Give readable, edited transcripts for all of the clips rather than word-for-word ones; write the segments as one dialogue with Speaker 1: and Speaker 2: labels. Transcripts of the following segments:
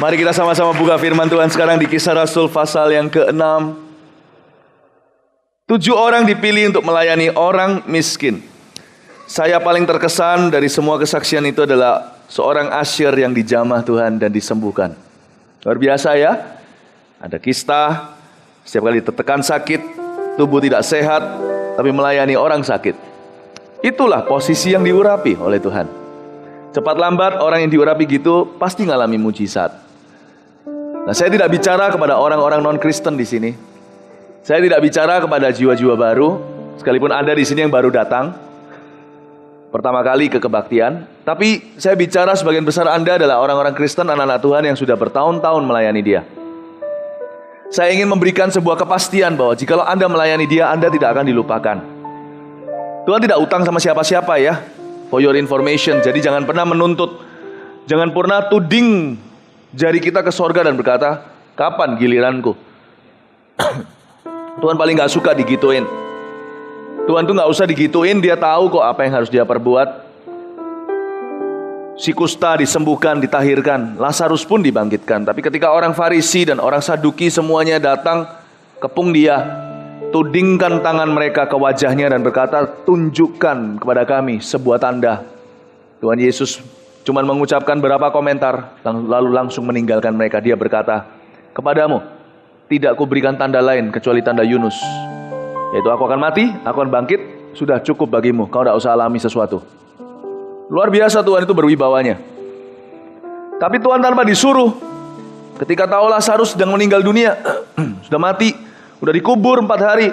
Speaker 1: Mari kita sama-sama buka firman Tuhan sekarang di Kisah Rasul pasal yang ke-6. 7 orang dipilih untuk melayani orang miskin. Saya paling terkesan dari semua kesaksian itu adalah seorang asyir yang dijamah Tuhan dan disembuhkan. Luar biasa ya. Ada kista, setiap kali tertekan sakit, tubuh tidak sehat, tapi melayani orang sakit. Itulah posisi yang diurapi oleh Tuhan. Cepat lambat orang yang diurapi gitu pasti ngalami mujizat. Nah, saya tidak bicara kepada orang-orang non-Kristen di sini. Saya tidak bicara kepada jiwa-jiwa baru, sekalipun Anda di sini yang baru datang pertama kali ke kebaktian. Tapi saya bicara sebagian besar Anda adalah orang-orang Kristen, anak-anak Tuhan yang sudah bertahun-tahun melayani Dia. Saya ingin memberikan sebuah kepastian bahwa jikalau Anda melayani Dia, Anda tidak akan dilupakan. Tuhan tidak utang sama siapa-siapa ya. For your information, jadi jangan pernah menuntut, jangan pernah tuding jari kita ke sorga dan berkata, kapan giliranku? Tuhan paling gak suka digituin. Tuhan tuh gak usah digituin, Dia tahu kok apa yang harus Dia perbuat. Si kusta disembuhkan, ditahirkan, Lazarus pun dibangkitkan. Tapi ketika orang Farisi dan orang Saduki semuanya datang, kepung Dia, tudingkan tangan mereka ke wajahnya dan berkata, tunjukkan kepada kami sebuah tanda. Tuhan Yesus cuma mengucapkan beberapa komentar, lalu langsung meninggalkan mereka. Dia berkata, kepadamu tidak kuberikan tanda lain kecuali tanda Yunus, yaitu aku akan mati, aku akan bangkit. Sudah cukup bagimu, kau tidak usah alami sesuatu. Luar biasa Tuhan itu berwibawanya. Tapi Tuhan tanpa disuruh, ketika tahu Lazarus sedang meninggal dunia, sudah mati, udah dikubur 4 hari,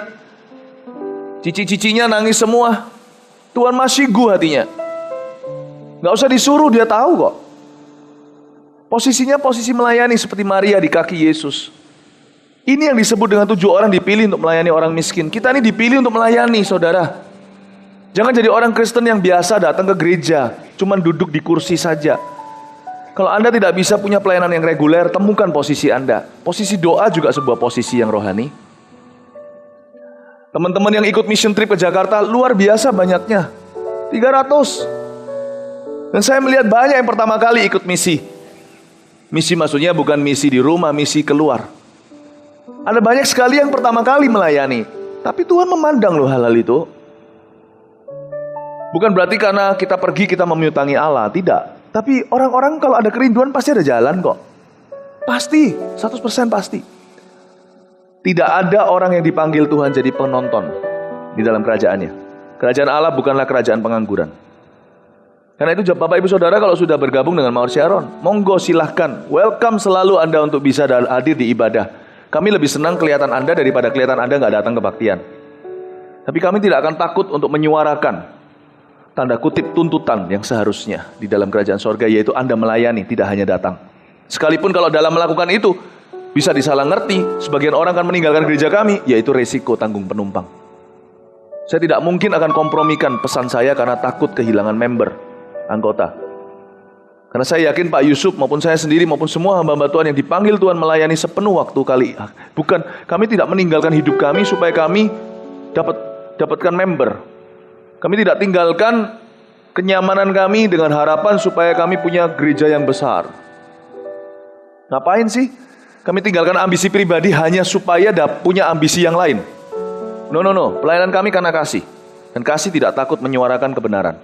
Speaker 1: cici-cicinya nangis semua, Tuhan masih hatinya. Gak usah disuruh, Dia tahu kok. Posisinya posisi melayani seperti Maria di kaki Yesus. Ini yang disebut dengan 7 orang dipilih untuk melayani orang miskin. Kita ini dipilih untuk melayani, saudara. Jangan jadi orang Kristen yang biasa datang ke gereja, cuman duduk di kursi saja. Kalau Anda tidak bisa punya pelayanan yang reguler, temukan posisi Anda. Posisi doa juga sebuah posisi yang rohani. Teman-teman yang ikut mission trip ke Jakarta luar biasa banyaknya, 300. Dan saya melihat banyak yang pertama kali ikut misi. Misi maksudnya bukan misi di rumah, misi keluar. Ada banyak sekali yang pertama kali melayani. Tapi Tuhan memandang loh hal-hal itu. Bukan berarti karena kita pergi kita memutangi Allah, tidak. Tapi orang-orang kalau ada kerinduan pasti ada jalan kok. Pasti, 100% pasti. Tidak ada orang yang dipanggil Tuhan jadi penonton di dalam kerajaannya. Kerajaan Allah bukanlah kerajaan pengangguran. Karena itu Bapak Ibu Saudara kalau sudah bergabung dengan Mawar Sharon, monggo silahkan. Welcome selalu Anda untuk bisa hadir di ibadah. Kami lebih senang kelihatan Anda daripada kelihatan Anda gak datang kebaktian. Tapi kami tidak akan takut untuk menyuarakan tanda kutip tuntutan yang seharusnya di dalam kerajaan sorga, yaitu Anda melayani, tidak hanya datang. Sekalipun kalau dalam melakukan itu bisa disalah ngerti, sebagian orang akan meninggalkan gereja kami, yaitu resiko tanggung penumpang. Saya tidak mungkin akan kompromikan pesan saya karena takut kehilangan member, anggota. Karena saya yakin Pak Yusuf maupun saya sendiri maupun semua hamba-hamba Tuhan yang dipanggil Tuhan melayani sepenuh waktu kali. Bukan, kami tidak meninggalkan hidup kami supaya kami dapatkan member. Kami tidak tinggalkan kenyamanan kami dengan harapan supaya kami punya gereja yang besar. Ngapain sih? Kami tinggalkan ambisi pribadi hanya supaya punya ambisi yang lain. No. Pelayanan kami karena kasih. Dan kasih tidak takut menyuarakan kebenaran.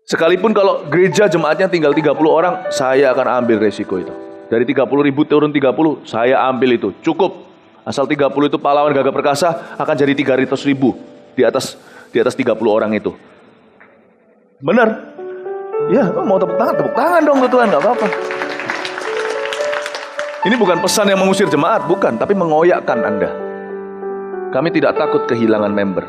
Speaker 1: Sekalipun kalau gereja jemaatnya tinggal 30 orang, saya akan ambil resiko itu. Dari 30.000 turun 30, saya ambil itu. Cukup. Asal 30 itu pahlawan gagah perkasa, akan jadi 300.000 di atas 30 orang itu. Benar? Ya, mau tepuk tangan dong ke Tuhan, gak apa-apa. Ini bukan pesan yang mengusir jemaat, bukan, tapi mengoyakkan Anda. Kami tidak takut kehilangan member.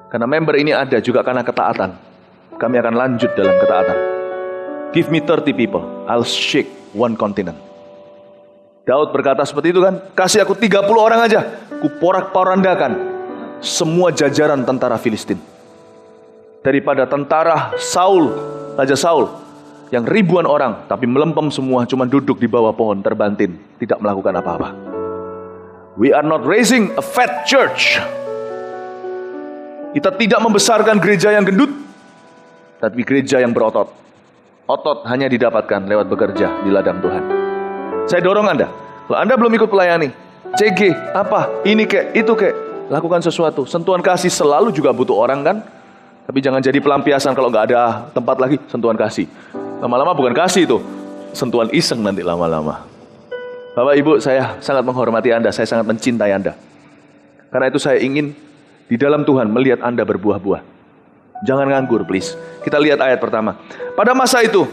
Speaker 1: Karena member ini ada juga karena ketaatan. Kami akan lanjut dalam ketaatan. Give me 30 people, I'll shake one continent. Daud berkata seperti itu kan, kasih aku 30 orang aja, ku porak-porandakan semua jajaran tentara Filistin. Daripada tentara Saul, Raja Saul, yang ribuan orang, tapi melempem semua, cuma duduk di bawah pohon terbantin, tidak melakukan apa-apa. We are not raising a fat church. Kita tidak membesarkan gereja yang gendut, tapi gereja yang berotot. Otot hanya didapatkan lewat bekerja di ladang Tuhan. Saya dorong Anda, kalau Anda belum ikut pelayani, CG, apa, ini kek, itu kek, lakukan sesuatu. Sentuhan kasih selalu juga butuh orang kan? Tapi jangan jadi pelampiasan kalau nggak ada tempat lagi, sentuhan kasih. Lama-lama bukan kasih itu, sentuhan iseng nanti lama-lama. Bapak Ibu, saya sangat menghormati Anda, saya sangat mencintai Anda. Karena itu saya ingin di dalam Tuhan melihat Anda berbuah-buah. Jangan nganggur, please. Kita lihat ayat pertama. Pada masa itu,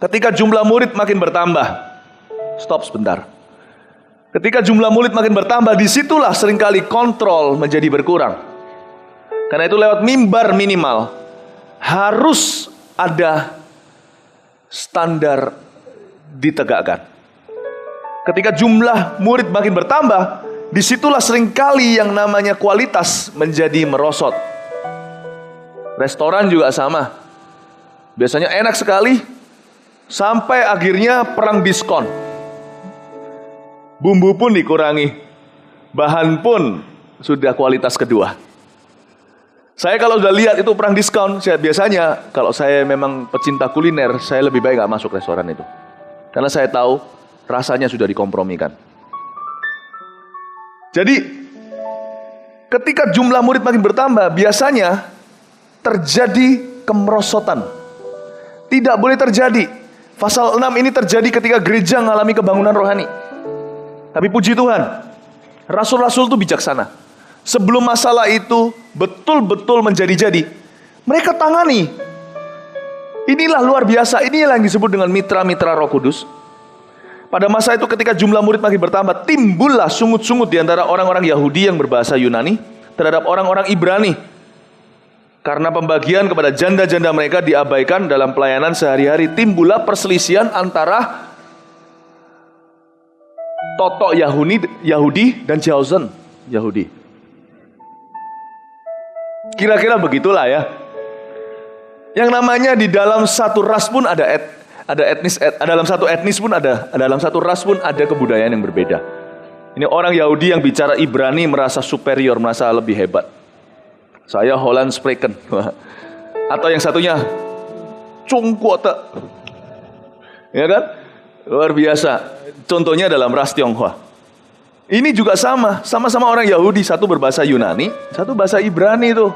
Speaker 1: ketika jumlah murid makin bertambah. Stop sebentar. Ketika jumlah murid makin bertambah, disitulah seringkali kontrol menjadi berkurang. Karena itu lewat mimbar minimal, harus ada standar ditegakkan. Ketika jumlah murid makin bertambah, disitulah seringkali yang namanya kualitas menjadi merosot. Restoran juga sama. Biasanya enak sekali, sampai akhirnya perang diskon. Bumbu pun dikurangi, bahan pun sudah kualitas kedua. Saya kalau sudah lihat itu perang diskon, biasanya kalau saya memang pecinta kuliner, saya lebih baik gak masuk restoran itu. Karena saya tahu rasanya sudah dikompromikan. Jadi, ketika jumlah murid makin bertambah, biasanya terjadi kemerosotan. Tidak boleh terjadi. Pasal 6 ini terjadi ketika gereja mengalami kebangunan rohani. Tapi puji Tuhan, rasul-rasul itu bijaksana. Sebelum masalah itu betul-betul menjadi-jadi, mereka tangani. Inilah luar biasa, inilah yang disebut dengan mitra-mitra Roh Kudus. Pada masa itu ketika jumlah murid makin bertambah, timbullah sungut-sungut di antara orang-orang Yahudi yang berbahasa Yunani terhadap orang-orang Ibrani. Karena pembagian kepada janda-janda mereka diabaikan dalam pelayanan sehari-hari, timbullah perselisihan antara Totok Yahudi dan Jauzen Yahudi. Kira-kira begitulah ya. Yang namanya di dalam satu ras pun ada etnis, dalam satu etnis pun dalam satu ras pun ada kebudayaan yang berbeda. Ini orang Yahudi yang bicara Ibrani merasa superior, merasa lebih hebat. Saya Holland spreken. Atau yang satunya Cungkuote. Ya kan? Luar biasa. Contohnya dalam ras Tionghoa. Ini juga sama-sama orang Yahudi, satu berbahasa Yunani, satu bahasa Ibrani itu.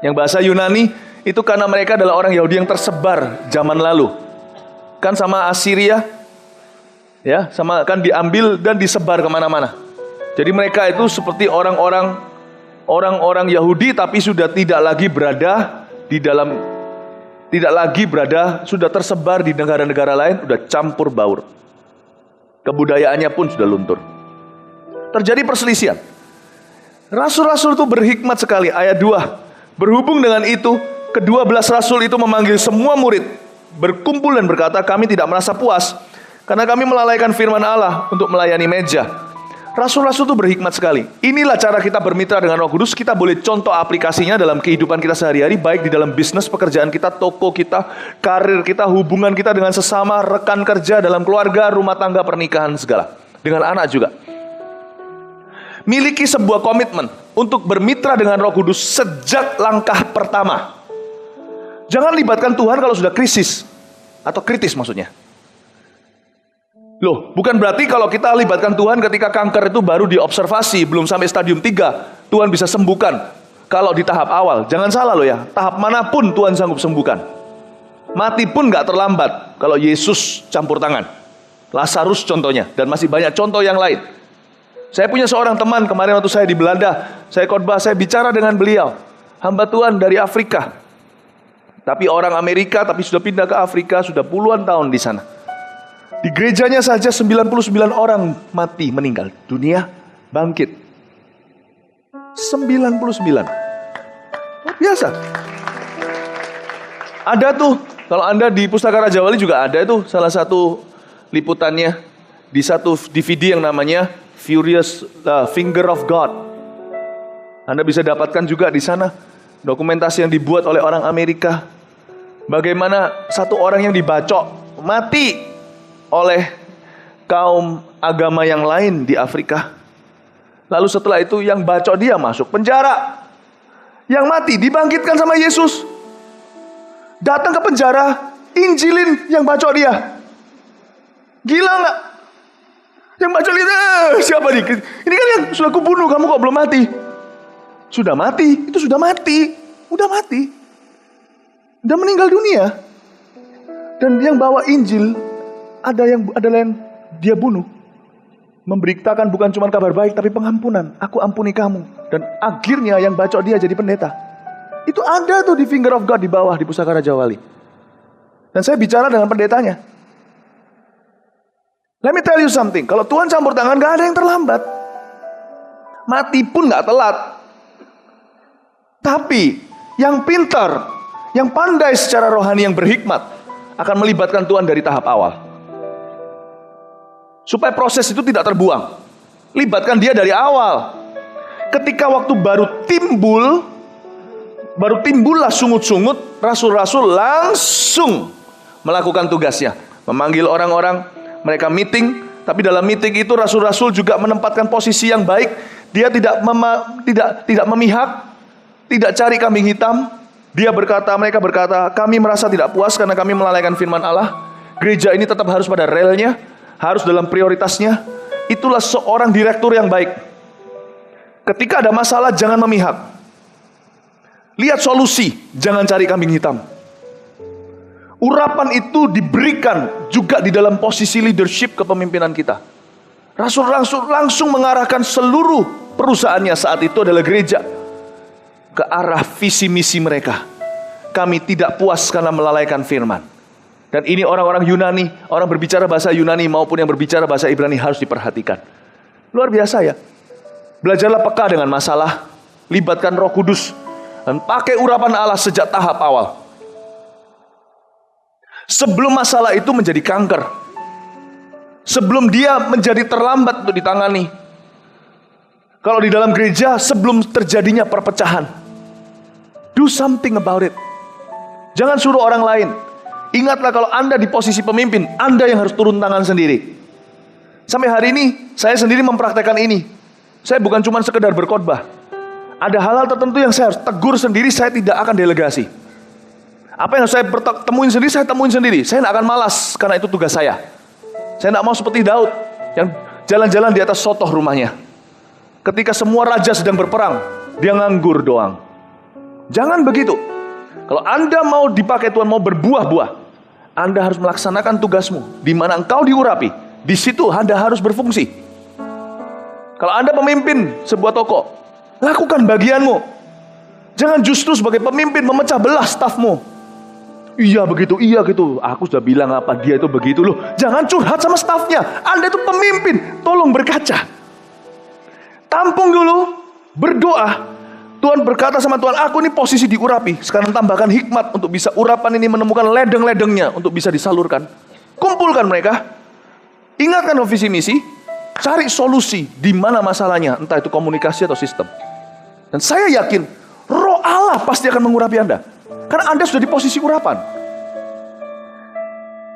Speaker 1: Yang bahasa Yunani itu karena mereka adalah orang Yahudi yang tersebar zaman lalu. Kan sama Assyria, ya, sama kan diambil dan disebar kemana-mana. Jadi mereka itu seperti orang-orang Yahudi tapi sudah tidak lagi berada sudah tersebar di negara-negara lain, sudah campur baur. Kebudayaannya pun sudah luntur. Terjadi perselisihan. Rasul-rasul itu berhikmat sekali. Ayat 2. Berhubung dengan itu, ke-12 rasul itu memanggil semua murid, berkumpul dan berkata, kami tidak merasa puas karena kami melalaikan firman Allah untuk melayani meja. Rasul-rasul itu berhikmat sekali. Inilah cara kita bermitra dengan Roh Kudus. Kita boleh contoh aplikasinya dalam kehidupan kita sehari-hari, baik di dalam bisnis, pekerjaan kita, toko kita, karir kita, hubungan kita dengan sesama, rekan kerja, dalam keluarga, rumah tangga, pernikahan, segala. Dengan anak juga. Miliki sebuah komitmen untuk bermitra dengan Roh Kudus sejak langkah pertama. Jangan libatkan Tuhan kalau sudah krisis atau kritis maksudnya. Loh, bukan berarti kalau kita libatkan Tuhan ketika kanker itu baru diobservasi, belum sampai stadium 3, Tuhan bisa sembuhkan. Kalau di tahap awal, jangan salah loh ya, tahap manapun Tuhan sanggup sembuhkan. Mati pun gak terlambat kalau Yesus campur tangan. Lazarus contohnya, dan masih banyak contoh yang lain. Saya punya seorang teman kemarin waktu saya di Belanda, saya khotbah, saya bicara dengan beliau. Hamba Tuhan dari Afrika. Tapi orang Amerika, tapi sudah pindah ke Afrika, sudah puluhan tahun di sana. Di gerejanya saja 99 orang mati, meninggal. Dunia bangkit. 99. Biasa. Ada tuh, kalau Anda di Pustaka Raja Wali juga ada tuh salah satu liputannya. Di satu DVD yang namanya Furious Finger of God. Anda bisa dapatkan juga di sana. Dokumentasi yang dibuat oleh orang Amerika. Bagaimana satu orang yang dibacok, mati oleh kaum agama yang lain di Afrika. Lalu setelah itu yang bacok dia masuk penjara. Yang mati dibangkitkan sama Yesus. Datang ke penjara, injilin yang bacok dia. Gila nggak? Yang bacok dia, siapa nih? Ini kan yang sudah kubunuh, kamu kok belum mati? Sudah mati, itu sudah mati. Udah mati. Udah meninggal dunia. Dan yang bawa Injil, adalah yang dia bunuh. Memberitakan bukan cuma kabar baik, tapi pengampunan. Aku ampuni kamu. Dan akhirnya yang bacok dia jadi pendeta. Itu ada tuh di Finger of God di bawah di Pusaka Raja Wali. Dan saya bicara dengan pendetanya. Let me tell you something. Kalau Tuhan campur tangan, gak ada yang terlambat. Mati pun gak telat. Tapi yang pintar, yang pandai secara rohani, yang berhikmat, akan melibatkan Tuhan dari tahap awal. Supaya proses itu tidak terbuang. Libatkan dia dari awal. Ketika waktu baru timbullah sungut-sungut, rasul-rasul langsung melakukan tugasnya. Memanggil orang-orang, mereka meeting, tapi dalam meeting itu rasul-rasul juga menempatkan posisi yang baik. Dia tidak memihak, tidak cari kambing hitam. Mereka berkata, kami merasa tidak puas karena kami melalaikan firman Allah. Gereja ini tetap harus pada relnya, harus dalam prioritasnya. Itulah seorang direktur yang baik. Ketika ada masalah, jangan memihak. Lihat solusi, jangan cari kambing hitam. Urapan itu diberikan juga di dalam posisi leadership kepemimpinan kita. Rasul-rasul langsung mengarahkan seluruh perusahaannya saat itu adalah gereja ke arah visi misi mereka. Kami tidak puas karena melalaikan firman. Dan ini orang-orang Yunani, orang berbicara bahasa Yunani maupun yang berbicara bahasa Ibrani harus diperhatikan. Luar biasa ya. Belajarlah peka dengan masalah, libatkan Roh Kudus, dan pakai urapan Allah sejak tahap awal. Sebelum masalah itu menjadi kanker, sebelum dia menjadi terlambat untuk ditangani. Kalau di dalam gereja, sebelum terjadinya perpecahan, do something about it. Jangan suruh orang lain. Ingatlah kalau Anda di posisi pemimpin, Anda yang harus turun tangan sendiri. Sampai hari ini, saya sendiri mempraktekkan ini. Saya bukan cuma sekedar berkhotbah. Ada hal-hal tertentu yang saya harus tegur sendiri, saya tidak akan delegasi. Apa yang saya temuin sendiri, saya temuin sendiri. Saya tidak akan malas, karena itu tugas saya. Saya tidak mau seperti Daud, yang jalan-jalan di atas sotoh rumahnya. Ketika semua raja sedang berperang, dia nganggur doang. Jangan begitu. Kalau Anda mau dipakai Tuhan, mau berbuah-buah, Anda harus melaksanakan tugasmu. Di mana engkau diurapi, di situ Anda harus berfungsi. Kalau Anda pemimpin sebuah toko, lakukan bagianmu. Jangan justru sebagai pemimpin memecah belah stafmu. Iya begitu, iya gitu. Aku sudah bilang apa, dia itu begitu loh. Jangan curhat sama stafnya. Anda itu pemimpin, tolong berkaca. Tampung dulu, berdoa. Tuhan berkata sama Tuhan, aku ini posisi diurapi. Sekarang tambahkan hikmat untuk bisa urapan ini menemukan ledeng-ledengnya untuk bisa disalurkan. Kumpulkan mereka. Ingatkan visi misi. Cari solusi di mana masalahnya. Entah itu komunikasi atau sistem. Dan saya yakin Roh Allah pasti akan mengurapi Anda. Karena Anda sudah di posisi urapan.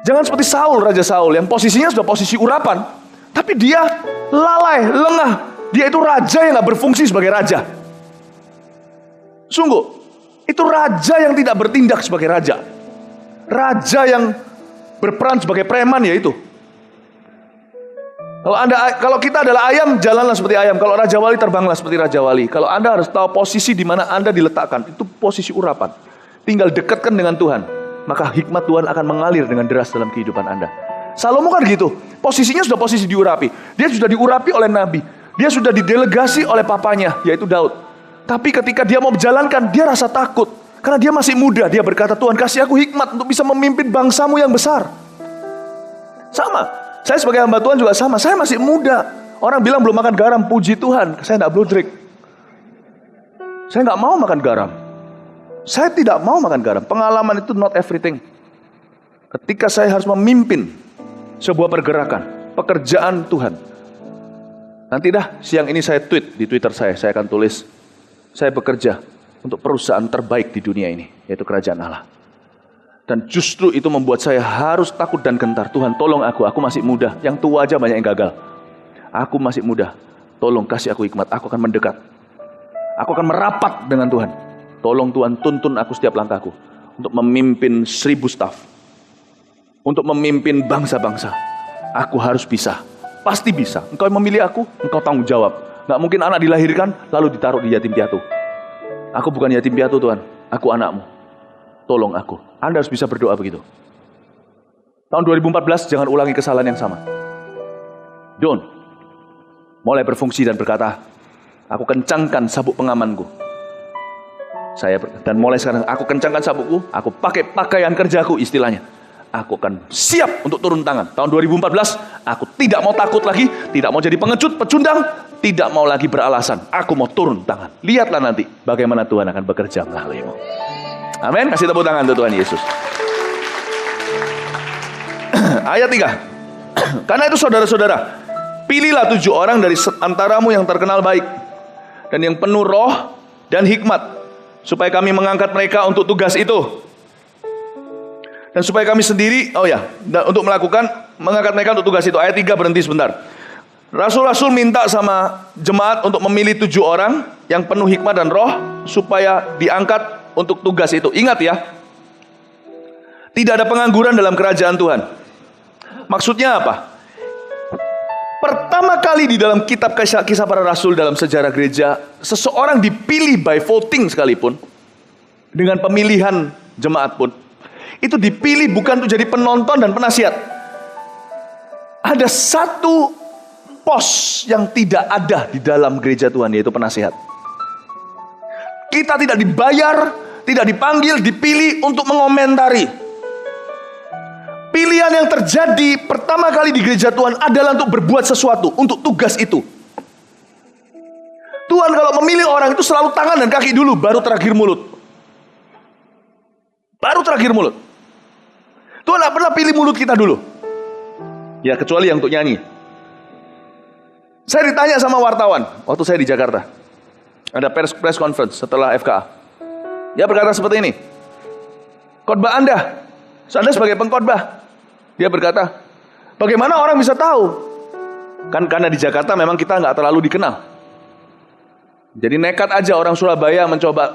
Speaker 1: Jangan seperti Saul, Raja Saul, yang posisinya sudah posisi urapan. Tapi dia lalai, lengah. Dia itu raja yang gak berfungsi sebagai raja. Sungguh, itu raja yang tidak bertindak sebagai raja. Raja yang berperan sebagai preman, ya itu. Kalau kita adalah ayam, jalanlah seperti ayam. Kalau Raja Wali, terbanglah seperti Raja Wali. Kalau Anda harus tahu posisi di mana Anda diletakkan, itu posisi urapan. Tinggal dekatkan dengan Tuhan, maka hikmat Tuhan akan mengalir dengan deras dalam kehidupan Anda. Salomo kan gitu, posisinya sudah posisi diurapi. Dia sudah diurapi oleh Nabi. Dia sudah didelegasi oleh papanya, yaitu Daud. Tapi ketika dia mau menjalankan, dia rasa takut. Karena dia masih muda, dia berkata, Tuhan kasih aku hikmat untuk bisa memimpin bangsamu yang besar. Sama, saya sebagai hamba Tuhan juga sama. Saya masih muda. Orang bilang belum makan garam, puji Tuhan. Saya tidak bludrik. Saya nggak mau makan garam. Saya tidak mau makan garam. Pengalaman itu not everything. Ketika saya harus memimpin sebuah pergerakan, pekerjaan Tuhan. Nanti dah siang ini saya tweet di Twitter saya akan tulis, saya bekerja untuk perusahaan terbaik di dunia ini, yaitu kerajaan Allah. Dan justru itu membuat saya harus takut dan gentar. Tuhan tolong aku masih muda. Yang tua aja banyak yang gagal. Aku masih muda. Tolong kasih aku hikmat, aku akan mendekat. Aku akan merapat dengan Tuhan. Tolong Tuhan tuntun aku setiap langkahku. untuk memimpin 1000 staf, untuk memimpin bangsa-bangsa. Aku harus bisa, pasti bisa. Engkau memilih aku, engkau tanggung jawab. Gak mungkin anak dilahirkan lalu ditaruh di yatim piatu. Aku bukan yatim piatu Tuhan, aku anakmu, tolong aku. Anda harus bisa berdoa begitu. Tahun 2014 jangan ulangi kesalahan yang sama. Don't. Mulai berfungsi dan berkata, aku kencangkan sabuk pengamanku. Dan mulai sekarang aku kencangkan sabukku, aku pakai pakaian kerjaku istilahnya. Aku akan siap untuk turun tangan. Tahun 2014, aku tidak mau takut lagi, tidak mau jadi pengecut, pecundang, tidak mau lagi beralasan. Aku mau turun tangan. Lihatlah nanti bagaimana Tuhan akan bekerja melaluimu. Amin. Kasih tepuk tangan untuk Tuhan Yesus. Ayat 3. Karena itu saudara-saudara, pilihlah 7 orang dari antaramu yang terkenal baik dan yang penuh roh dan hikmat, supaya kami mengangkat mereka untuk tugas itu. Dan supaya kami sendiri, untuk mengangkat mereka untuk tugas itu. Ayat 3 berhenti sebentar. Rasul-rasul minta sama jemaat untuk memilih 7 orang yang penuh hikmat dan roh, supaya diangkat untuk tugas itu. Ingat ya, tidak ada pengangguran dalam kerajaan Tuhan. Maksudnya apa? Pertama kali di dalam kitab kisah para rasul dalam sejarah gereja, seseorang dipilih by voting sekalipun, dengan pemilihan jemaat pun, itu dipilih bukan untuk jadi penonton dan penasihat. Ada satu pos yang tidak ada di dalam gereja Tuhan, yaitu penasihat. Kita tidak dibayar, tidak dipanggil, dipilih untuk mengomentari. Pilihan yang terjadi pertama kali di gereja Tuhan adalah untuk berbuat sesuatu, untuk tugas itu. Tuhan kalau memilih orang itu selalu tangan dan kaki dulu, baru terakhir mulut. Baru terakhir mulut. Tuhan tidak pernah pilih mulut kita dulu. Ya, kecuali yang untuk nyanyi. Saya ditanya sama wartawan waktu saya di Jakarta. Ada press conference setelah FKA. Dia berkata seperti ini. Khotbah Anda sebagai pengkhotbah. Dia berkata, bagaimana orang bisa tahu? Kan karena di Jakarta memang kita nggak terlalu dikenal. Jadi nekat aja orang Surabaya mencoba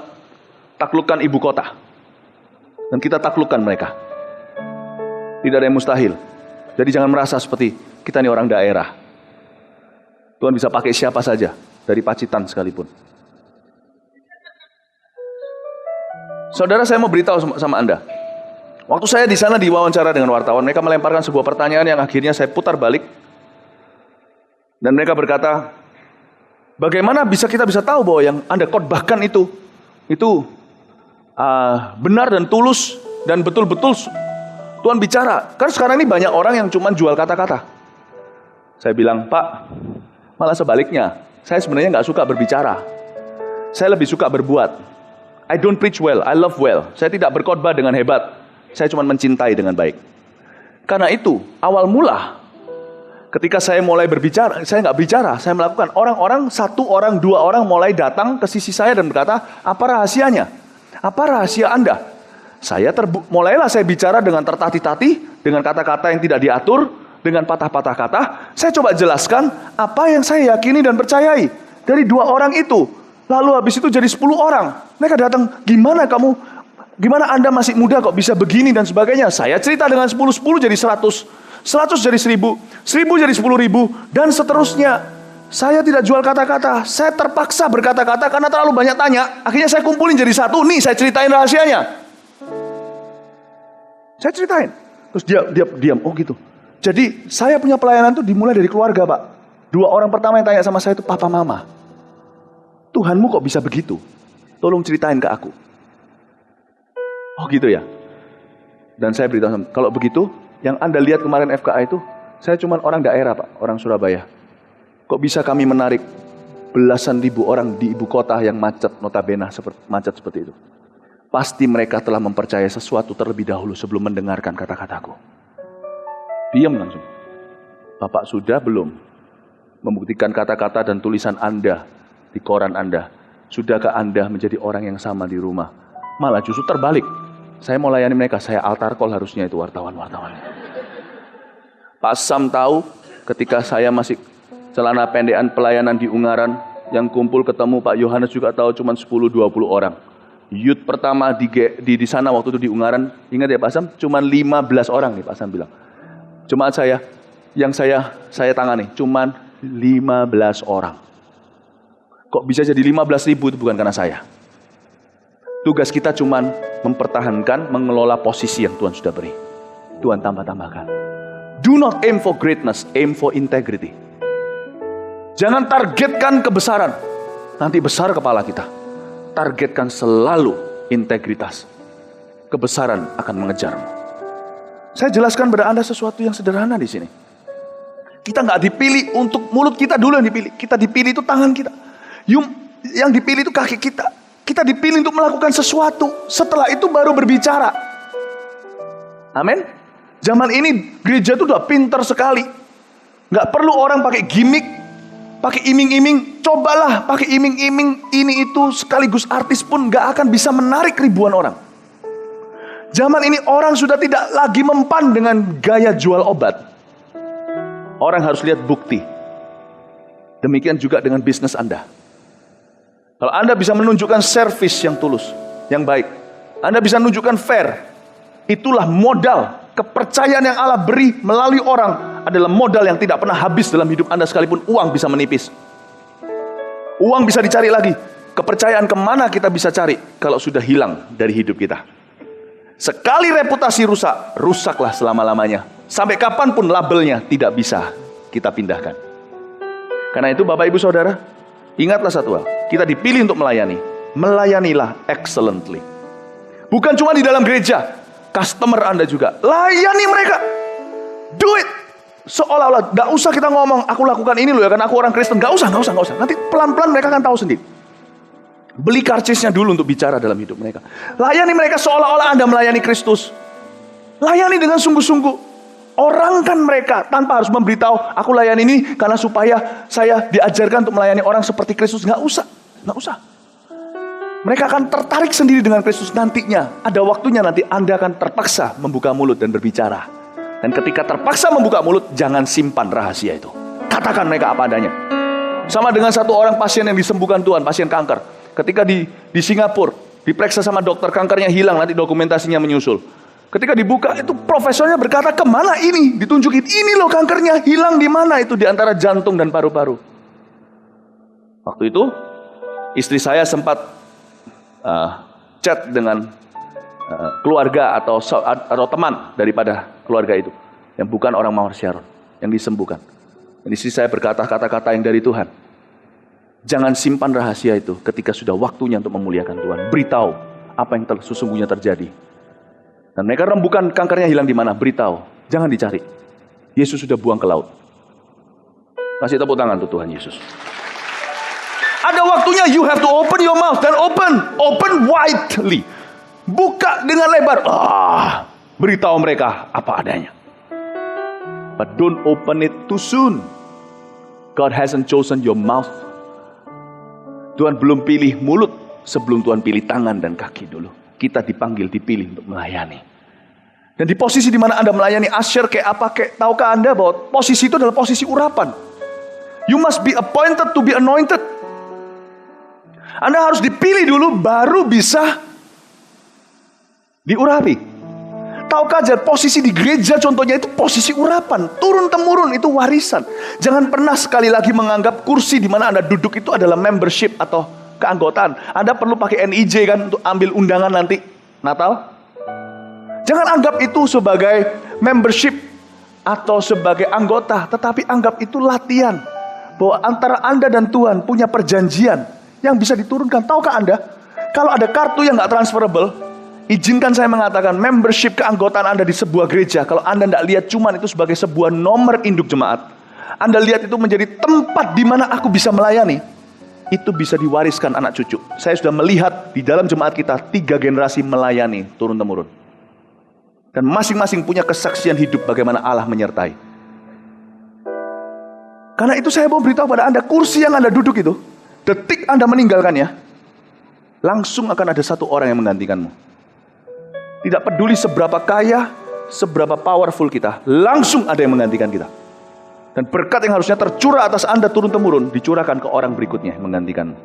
Speaker 1: taklukkan ibu kota. Dan kita taklukkan mereka. Tidak ada yang mustahil. Jadi jangan merasa seperti kita ini orang daerah. Tuhan bisa pakai siapa saja, dari Pacitan sekalipun. Saudara, saya mau beritahu sama Anda. Waktu saya di sana diwawancara dengan wartawan, mereka melemparkan sebuah pertanyaan yang akhirnya saya putar balik. Dan mereka berkata, bagaimana kita bisa tahu bahwa yang Anda khotbahkan itu benar dan tulus dan betul-betul Tuhan bicara. Kan sekarang ini banyak orang yang cuma jual kata-kata. Saya bilang, Pak, malah sebaliknya. Saya sebenarnya nggak suka berbicara. Saya lebih suka berbuat. I don't preach well, I love well. Saya tidak berkhotbah dengan hebat. Saya cuma mencintai dengan baik. Karena itu, awal mula, ketika saya mulai berbicara, saya nggak bicara, saya melakukan. Orang-orang, 1 orang, 2 orang mulai datang ke sisi saya dan berkata, apa rahasianya? Apa rahasia Anda? Mulailah saya bicara dengan tertatih-tatih, dengan kata-kata yang tidak diatur, dengan patah-patah kata. Saya coba jelaskan apa yang saya yakini dan percayai. Dari 2 orang itu, lalu habis itu jadi 10 orang. Mereka datang, Gimana Anda masih muda kok bisa begini dan sebagainya. Saya cerita dengan 10 jadi 100, 100 jadi 1000, 1000 jadi 10.000, dan seterusnya. Saya tidak jual kata-kata. Saya terpaksa berkata-kata karena terlalu banyak tanya. Akhirnya saya kumpulin jadi 1. Nih, saya ceritain rahasianya. Saya ceritain. Terus dia diam. Oh gitu. Jadi saya punya pelayanan itu dimulai dari keluarga, Pak. 2 orang pertama yang tanya sama saya itu papa mama. Tuhanmu kok bisa begitu? Tolong ceritain ke aku. Oh gitu ya. Dan saya beritahu, kalau begitu, yang Anda lihat kemarin FKA itu, saya cuma orang daerah Pak, orang Surabaya. Kok bisa kami menarik belasan ribu orang di ibu kota yang macet, notabene macet seperti itu? Pasti mereka telah mempercayai sesuatu terlebih dahulu sebelum mendengarkan kata-kataku. Diam langsung. Bapak sudah belum membuktikan kata-kata dan tulisan Anda di koran Anda? Sudahkah Anda menjadi orang yang sama di rumah? Malah justru terbalik. Saya mau layani mereka. Saya altar call harusnya itu wartawan-wartawan. Pak Sam tahu ketika saya masih celana pendekan pelayanan di Ungaran, yang kumpul ketemu Pak Yohanes juga tahu cuma 10-20 orang. Youth pertama di sana waktu itu di Ungaran, ingat ya Pak Sam, cuma 15 orang nih Pak Sam bilang. Jemaat saya, yang saya tangani, cuma 15 orang. Kok bisa jadi 15.000 itu bukan karena saya. Tugas kita cuma mempertahankan, mengelola posisi yang Tuhan sudah beri. Tuhan tambah-tambahkan. Do not aim for greatness, aim for integrity. Jangan targetkan kebesaran, nanti besar kepala kita. Targetkan selalu integritas. Kebesaran akan mengejarmu. Saya jelaskan pada Anda sesuatu yang sederhana di sini. Kita nggak dipilih untuk mulut kita dulu yang dipilih. Kita dipilih itu tangan kita. Yang dipilih itu kaki kita. Kita dipilih untuk melakukan sesuatu. Setelah itu baru berbicara. Amin. Zaman ini gereja itu udah pintar sekali. Nggak perlu orang pakai gimmick, pakai iming-iming. Cobalah pakai iming-iming ini itu sekaligus artis pun nggak akan bisa menarik ribuan orang. Zaman ini orang sudah tidak lagi mempan dengan gaya jual obat. Orang harus lihat bukti. Demikian juga dengan bisnis Anda. Kalau Anda bisa menunjukkan servis yang tulus, yang baik, Anda bisa menunjukkan fair, itulah modal. Kepercayaan yang Allah beri melalui orang adalah modal yang tidak pernah habis dalam hidup Anda sekalipun uang bisa menipis. Uang bisa dicari lagi. Kepercayaan kemana kita bisa cari kalau sudah hilang dari hidup kita? Sekali reputasi rusak, rusaklah selama-lamanya. Sampai kapanpun labelnya tidak bisa kita pindahkan. Karena itu Bapak Ibu Saudara, ingatlah satu hal. Kita dipilih untuk melayani. Melayanilah excellently. Bukan cuma di dalam gereja. Customer Anda juga. Layani mereka. Do it. Seolah-olah, gak usah kita ngomong, aku lakukan ini loh ya, karena aku orang Kristen. Gak usah. Nanti pelan-pelan mereka akan tahu sendiri. Beli karcisnya dulu untuk bicara dalam hidup mereka. Layani mereka seolah-olah Anda melayani Kristus. Layani dengan sungguh-sungguh. Orangkan mereka tanpa harus memberitahu, aku layani ini karena supaya saya diajarkan untuk melayani orang seperti Kristus. Gak usah. Mereka akan tertarik sendiri dengan Kristus nantinya. Ada waktunya nanti Anda akan terpaksa membuka mulut dan berbicara. Dan ketika terpaksa membuka mulut, jangan simpan rahasia itu. Katakan mereka apa adanya. Sama dengan satu orang pasien yang disembuhkan Tuhan, pasien kanker. Ketika di Singapura, diperiksa sama dokter, kankernya hilang, nanti dokumentasinya menyusul. Ketika dibuka, itu profesornya berkata, kemana ini? Ditunjukin, ini loh kankernya, hilang di mana itu? Di antara jantung dan paru-paru. Waktu itu, istri saya sempat chat dengan keluarga atau teman daripada keluarga itu yang bukan orang Mawar Syaron, yang disembuhkan. Dan istri saya berkata kata-kata yang dari Tuhan. Jangan simpan rahasia itu ketika sudah waktunya untuk memuliakan Tuhan. Beritahu apa yang sesungguhnya terjadi. Dan mereka rembukan kankernya hilang di mana, beritahu. Jangan dicari. Yesus sudah buang ke laut. Kasih tepuk tangan untuk Tuhan Yesus. Ada waktunya you have to open your mouth. Dan open widely. Buka dengan lebar. Beritahu mereka apa adanya. But don't open it too soon. God hasn't chosen your mouth. Tuhan belum pilih mulut sebelum Tuhan pilih tangan dan kaki dulu. Kita dipilih untuk melayani. Dan di posisi di mana Anda melayani usher kayak apa, tahukah Anda bahwa posisi itu adalah posisi urapan. You must be appointed to be anointed. Anda harus dipilih dulu baru bisa diurapi. Tahukah aja posisi di gereja contohnya itu posisi urapan, turun-temurun itu warisan. Jangan pernah sekali lagi menganggap kursi di mana Anda duduk itu adalah membership atau keanggotaan. Anda perlu pakai NIJ kan untuk ambil undangan nanti Natal. Jangan anggap itu sebagai membership atau sebagai anggota, tetapi anggap itu latihan bahwa antara Anda dan Tuhan punya perjanjian yang bisa diturunkan. Tahukah Anda, kalau ada kartu yang nggak transferable, izinkan saya mengatakan membership keanggotaan Anda di sebuah gereja, kalau Anda tidak lihat cuman itu sebagai sebuah nomor induk jemaat, Anda lihat itu menjadi tempat di mana aku bisa melayani, itu bisa diwariskan anak cucu. Saya sudah melihat di dalam jemaat kita 3 generasi melayani turun-temurun. Dan masing-masing punya kesaksian hidup bagaimana Allah menyertai. Karena itu saya mau beritahu pada Anda, kursi yang Anda duduk itu, detik Anda meninggalkannya, langsung akan ada satu orang yang menggantikanmu. Tidak peduli seberapa kaya, seberapa powerful kita, langsung ada yang menggantikan kita. Dan berkat yang harusnya tercurah atas Anda turun-temurun, dicurahkan ke orang berikutnya yang menggantikanmu.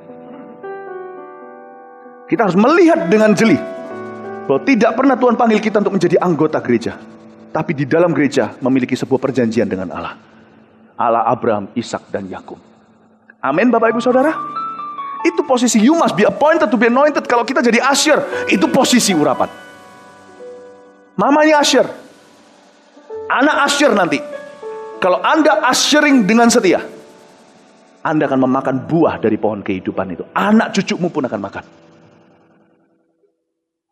Speaker 1: Kita harus melihat dengan jeli bahwa tidak pernah Tuhan panggil kita untuk menjadi anggota gereja, tapi di dalam gereja memiliki sebuah perjanjian dengan Allah. Allah Abraham, Ishak, dan Yakub. Amin Bapak Ibu Saudara. Itu posisi you must be appointed to be anointed. Kalau kita jadi usher, itu posisi urapan. Mamanya usher, anak usher nanti. Kalau Anda ushering dengan setia, Anda akan memakan buah dari pohon kehidupan itu. Anak cucumu pun akan makan.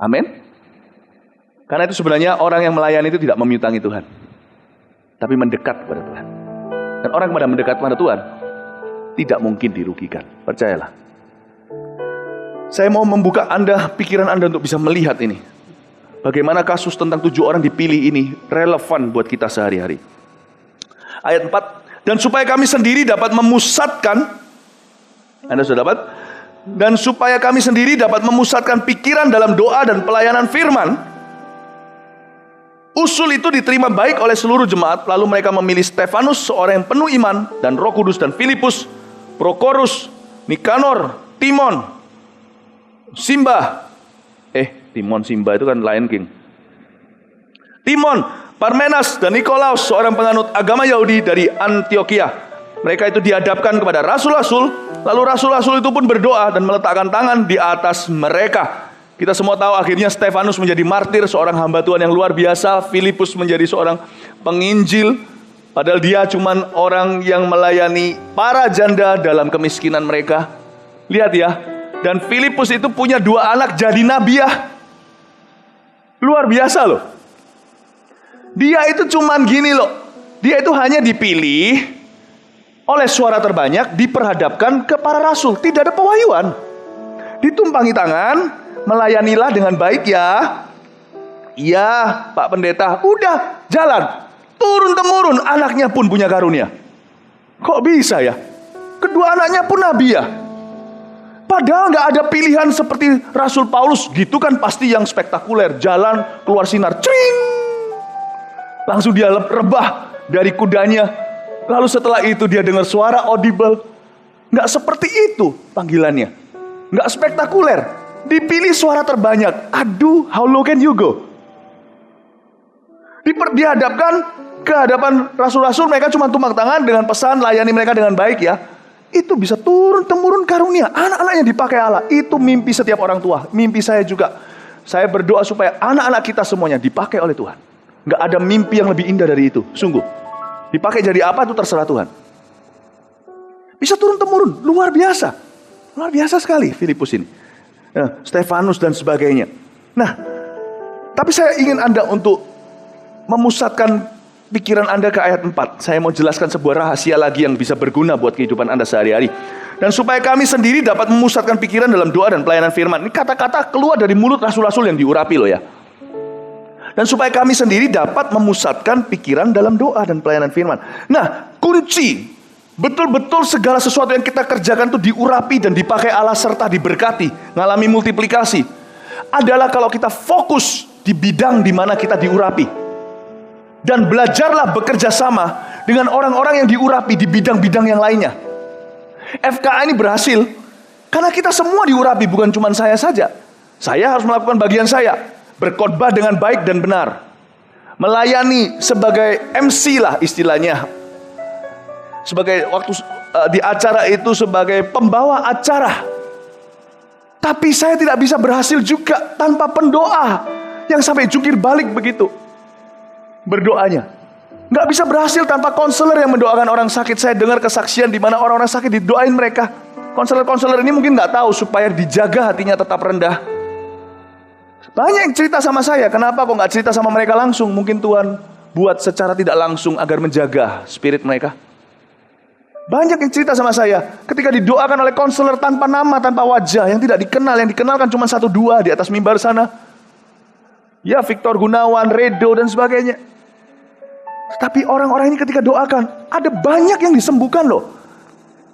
Speaker 1: Amin. Karena itu sebenarnya orang yang melayani itu tidak memiutangi Tuhan, tapi mendekat kepada Tuhan. Dan orang yang mendekat kepada Tuhan tidak mungkin dirugikan. Percayalah. Saya mau membuka pikiran Anda untuk bisa melihat ini. Bagaimana kasus tentang 7 orang dipilih ini relevan buat kita sehari-hari. Ayat 4. Dan supaya kami sendiri dapat memusatkan, Anda sudah dapat? Dan supaya kami sendiri dapat memusatkan pikiran dalam doa dan pelayanan firman. Usul itu diterima baik oleh seluruh jemaat. Lalu mereka memilih Stefanus, seorang yang penuh iman, dan Roh Kudus, dan Filipus, Prokorus, Nikanor, Timon, Simba. Timon Simba itu kan Lion King. Timon, Parmenas, dan Nikolaus, seorang penganut agama Yahudi dari Antioquia. Mereka itu dihadapkan kepada rasul-rasul. Lalu rasul-rasul itu pun berdoa dan meletakkan tangan di atas mereka. Kita semua tahu akhirnya Stefanus menjadi martir, seorang hamba Tuhan yang luar biasa. Filipus menjadi seorang penginjil, padahal dia cuman orang yang melayani para janda dalam kemiskinan mereka. Lihat ya. Dan Filipus itu punya 2 anak jadi nabiah. Luar biasa loh. Dia itu cuman gini loh. Dia itu hanya dipilih oleh suara terbanyak, diperhadapkan ke para rasul. Tidak ada pewahyuan. Ditumpangi tangan, melayanilah dengan baik ya. Iya Pak Pendeta. Udah jalan. Turun-temurun anaknya pun punya karunia. Kok bisa ya? Kedua anaknya pun nabi ya. Padahal gak ada pilihan seperti Rasul Paulus. Gitu kan pasti yang spektakuler. Jalan keluar sinar. Cring. Langsung dia rebah dari kudanya. Lalu setelah itu dia dengar suara audible. Gak seperti itu panggilannya. Gak spektakuler. Dipilih suara terbanyak. Aduh, how low can you go? Dihadapkan ke hadapan rasul-rasul. Mereka cuma tumpang tangan dengan pesan layani mereka dengan baik ya. Itu bisa turun-temurun karunia. Anak-anaknya dipakai Allah. Itu mimpi setiap orang tua. Mimpi saya juga. Saya berdoa supaya anak-anak kita semuanya dipakai oleh Tuhan. Gak ada mimpi yang lebih indah dari itu. Sungguh. Dipakai jadi apa itu terserah Tuhan. Bisa turun-temurun. Luar biasa. Luar biasa sekali Filipus ini. Stefanus dan sebagainya. Nah, tapi saya ingin Anda untuk memusatkan pikiran Anda ke ayat 4. Saya mau jelaskan sebuah rahasia lagi yang bisa berguna buat kehidupan Anda sehari-hari. Dan supaya kami sendiri dapat memusatkan pikiran dalam doa dan pelayanan firman. Ini kata-kata keluar dari mulut rasul-rasul yang diurapi loh ya. Dan supaya kami sendiri dapat memusatkan pikiran dalam doa dan pelayanan firman. Nah, kunci betul-betul segala sesuatu yang kita kerjakan itu diurapi dan dipakai Allah serta diberkati, ngalami multiplikasi, adalah kalau kita fokus di bidang di mana kita diurapi. Dan belajarlah bekerja sama dengan orang-orang yang diurapi di bidang-bidang yang lainnya. FKA ini berhasil karena kita semua diurapi, bukan cuma saya saja. Saya harus melakukan bagian saya, berkhotbah dengan baik dan benar, melayani sebagai MC lah istilahnya, sebagai waktu di acara itu sebagai pembawa acara. Tapi saya tidak bisa berhasil juga tanpa pendoa yang sampai jungkir balik begitu berdoanya. Nggak bisa berhasil tanpa konselor yang mendoakan orang sakit. Saya dengar kesaksian di mana orang-orang sakit didoain mereka. Konselor-konselor ini mungkin nggak tahu supaya dijaga hatinya tetap rendah. Banyak yang cerita sama saya, kenapa kok nggak cerita sama mereka langsung? Mungkin Tuhan buat secara tidak langsung agar menjaga spirit mereka. Banyak yang cerita sama saya, ketika didoakan oleh konselor tanpa nama, tanpa wajah, yang tidak dikenal, yang dikenalkan cuma 1-2 di atas mimbar sana. Ya, Victor Gunawan, Redo, dan sebagainya. Tapi orang-orang ini ketika doakan, ada banyak yang disembuhkan loh.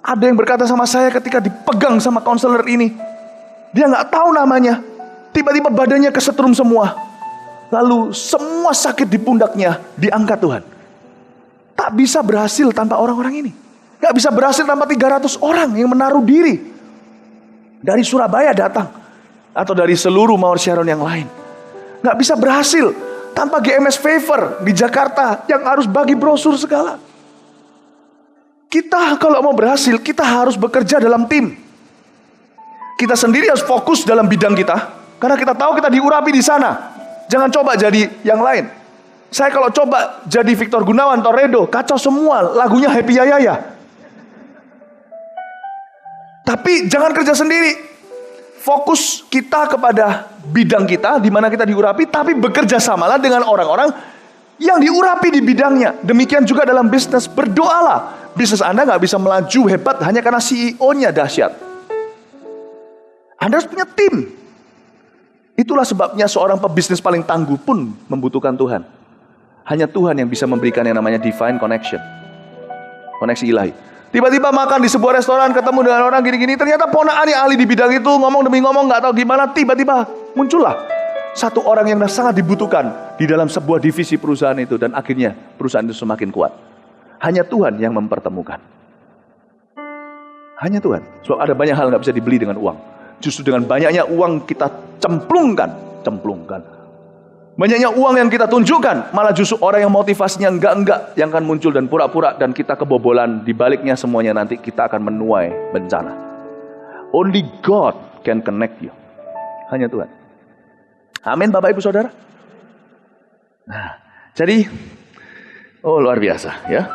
Speaker 1: Ada yang berkata sama saya ketika dipegang sama konselor ini, dia nggak tahu namanya, tiba-tiba badannya kesetrum semua. Lalu semua sakit di pundaknya diangkat Tuhan. Tak bisa berhasil tanpa orang-orang ini. Gak bisa berhasil tanpa 300 orang yang menaruh diri. Dari Surabaya datang. atau dari seluruh Mawar Sharon yang lain. Nggak bisa berhasil tanpa GMS Favor di Jakarta yang harus bagi brosur segala. Kita kalau mau berhasil, kita harus bekerja dalam tim. Kita sendiri harus fokus dalam bidang kita, karena kita tahu kita diurapi di sana. Jangan coba jadi yang lain. Saya kalau coba jadi Victor Gunawan, Toredo, kacau semua, lagunya Happy Yayaya. Tapi jangan kerja sendiri. Fokus kita kepada bidang kita, di mana kita diurapi, tapi bekerja samalah dengan orang-orang yang diurapi di bidangnya. Demikian juga dalam bisnis, berdoalah. Bisnis Anda nggak bisa melaju hebat hanya karena CEO-nya dahsyat. Anda harus punya tim. Itulah sebabnya seorang pebisnis paling tangguh pun membutuhkan Tuhan. Hanya Tuhan yang bisa memberikan yang namanya divine connection. Koneksi ilahi. Tiba-tiba makan di sebuah restoran, ketemu dengan orang gini-gini, ternyata ponakannya ahli di bidang itu, ngomong demi ngomong, nggak tahu gimana, tiba-tiba muncullah satu orang yang sangat dibutuhkan di dalam sebuah divisi perusahaan itu, dan akhirnya perusahaan itu semakin kuat. Hanya Tuhan yang mempertemukan. Hanya Tuhan. Sebab ada banyak hal nggak bisa dibeli dengan uang. Justru dengan banyaknya uang kita cemplungkan. Banyaknya uang yang kita tunjukkan, malah justru orang yang motivasinya enggak yang akan muncul dan pura-pura, dan kita kebobolan. Di baliknya semuanya nanti kita akan menuai bencana. Only God can connect you. Hanya Tuhan. Amin Bapak Ibu Saudara. Nah, jadi luar biasa ya.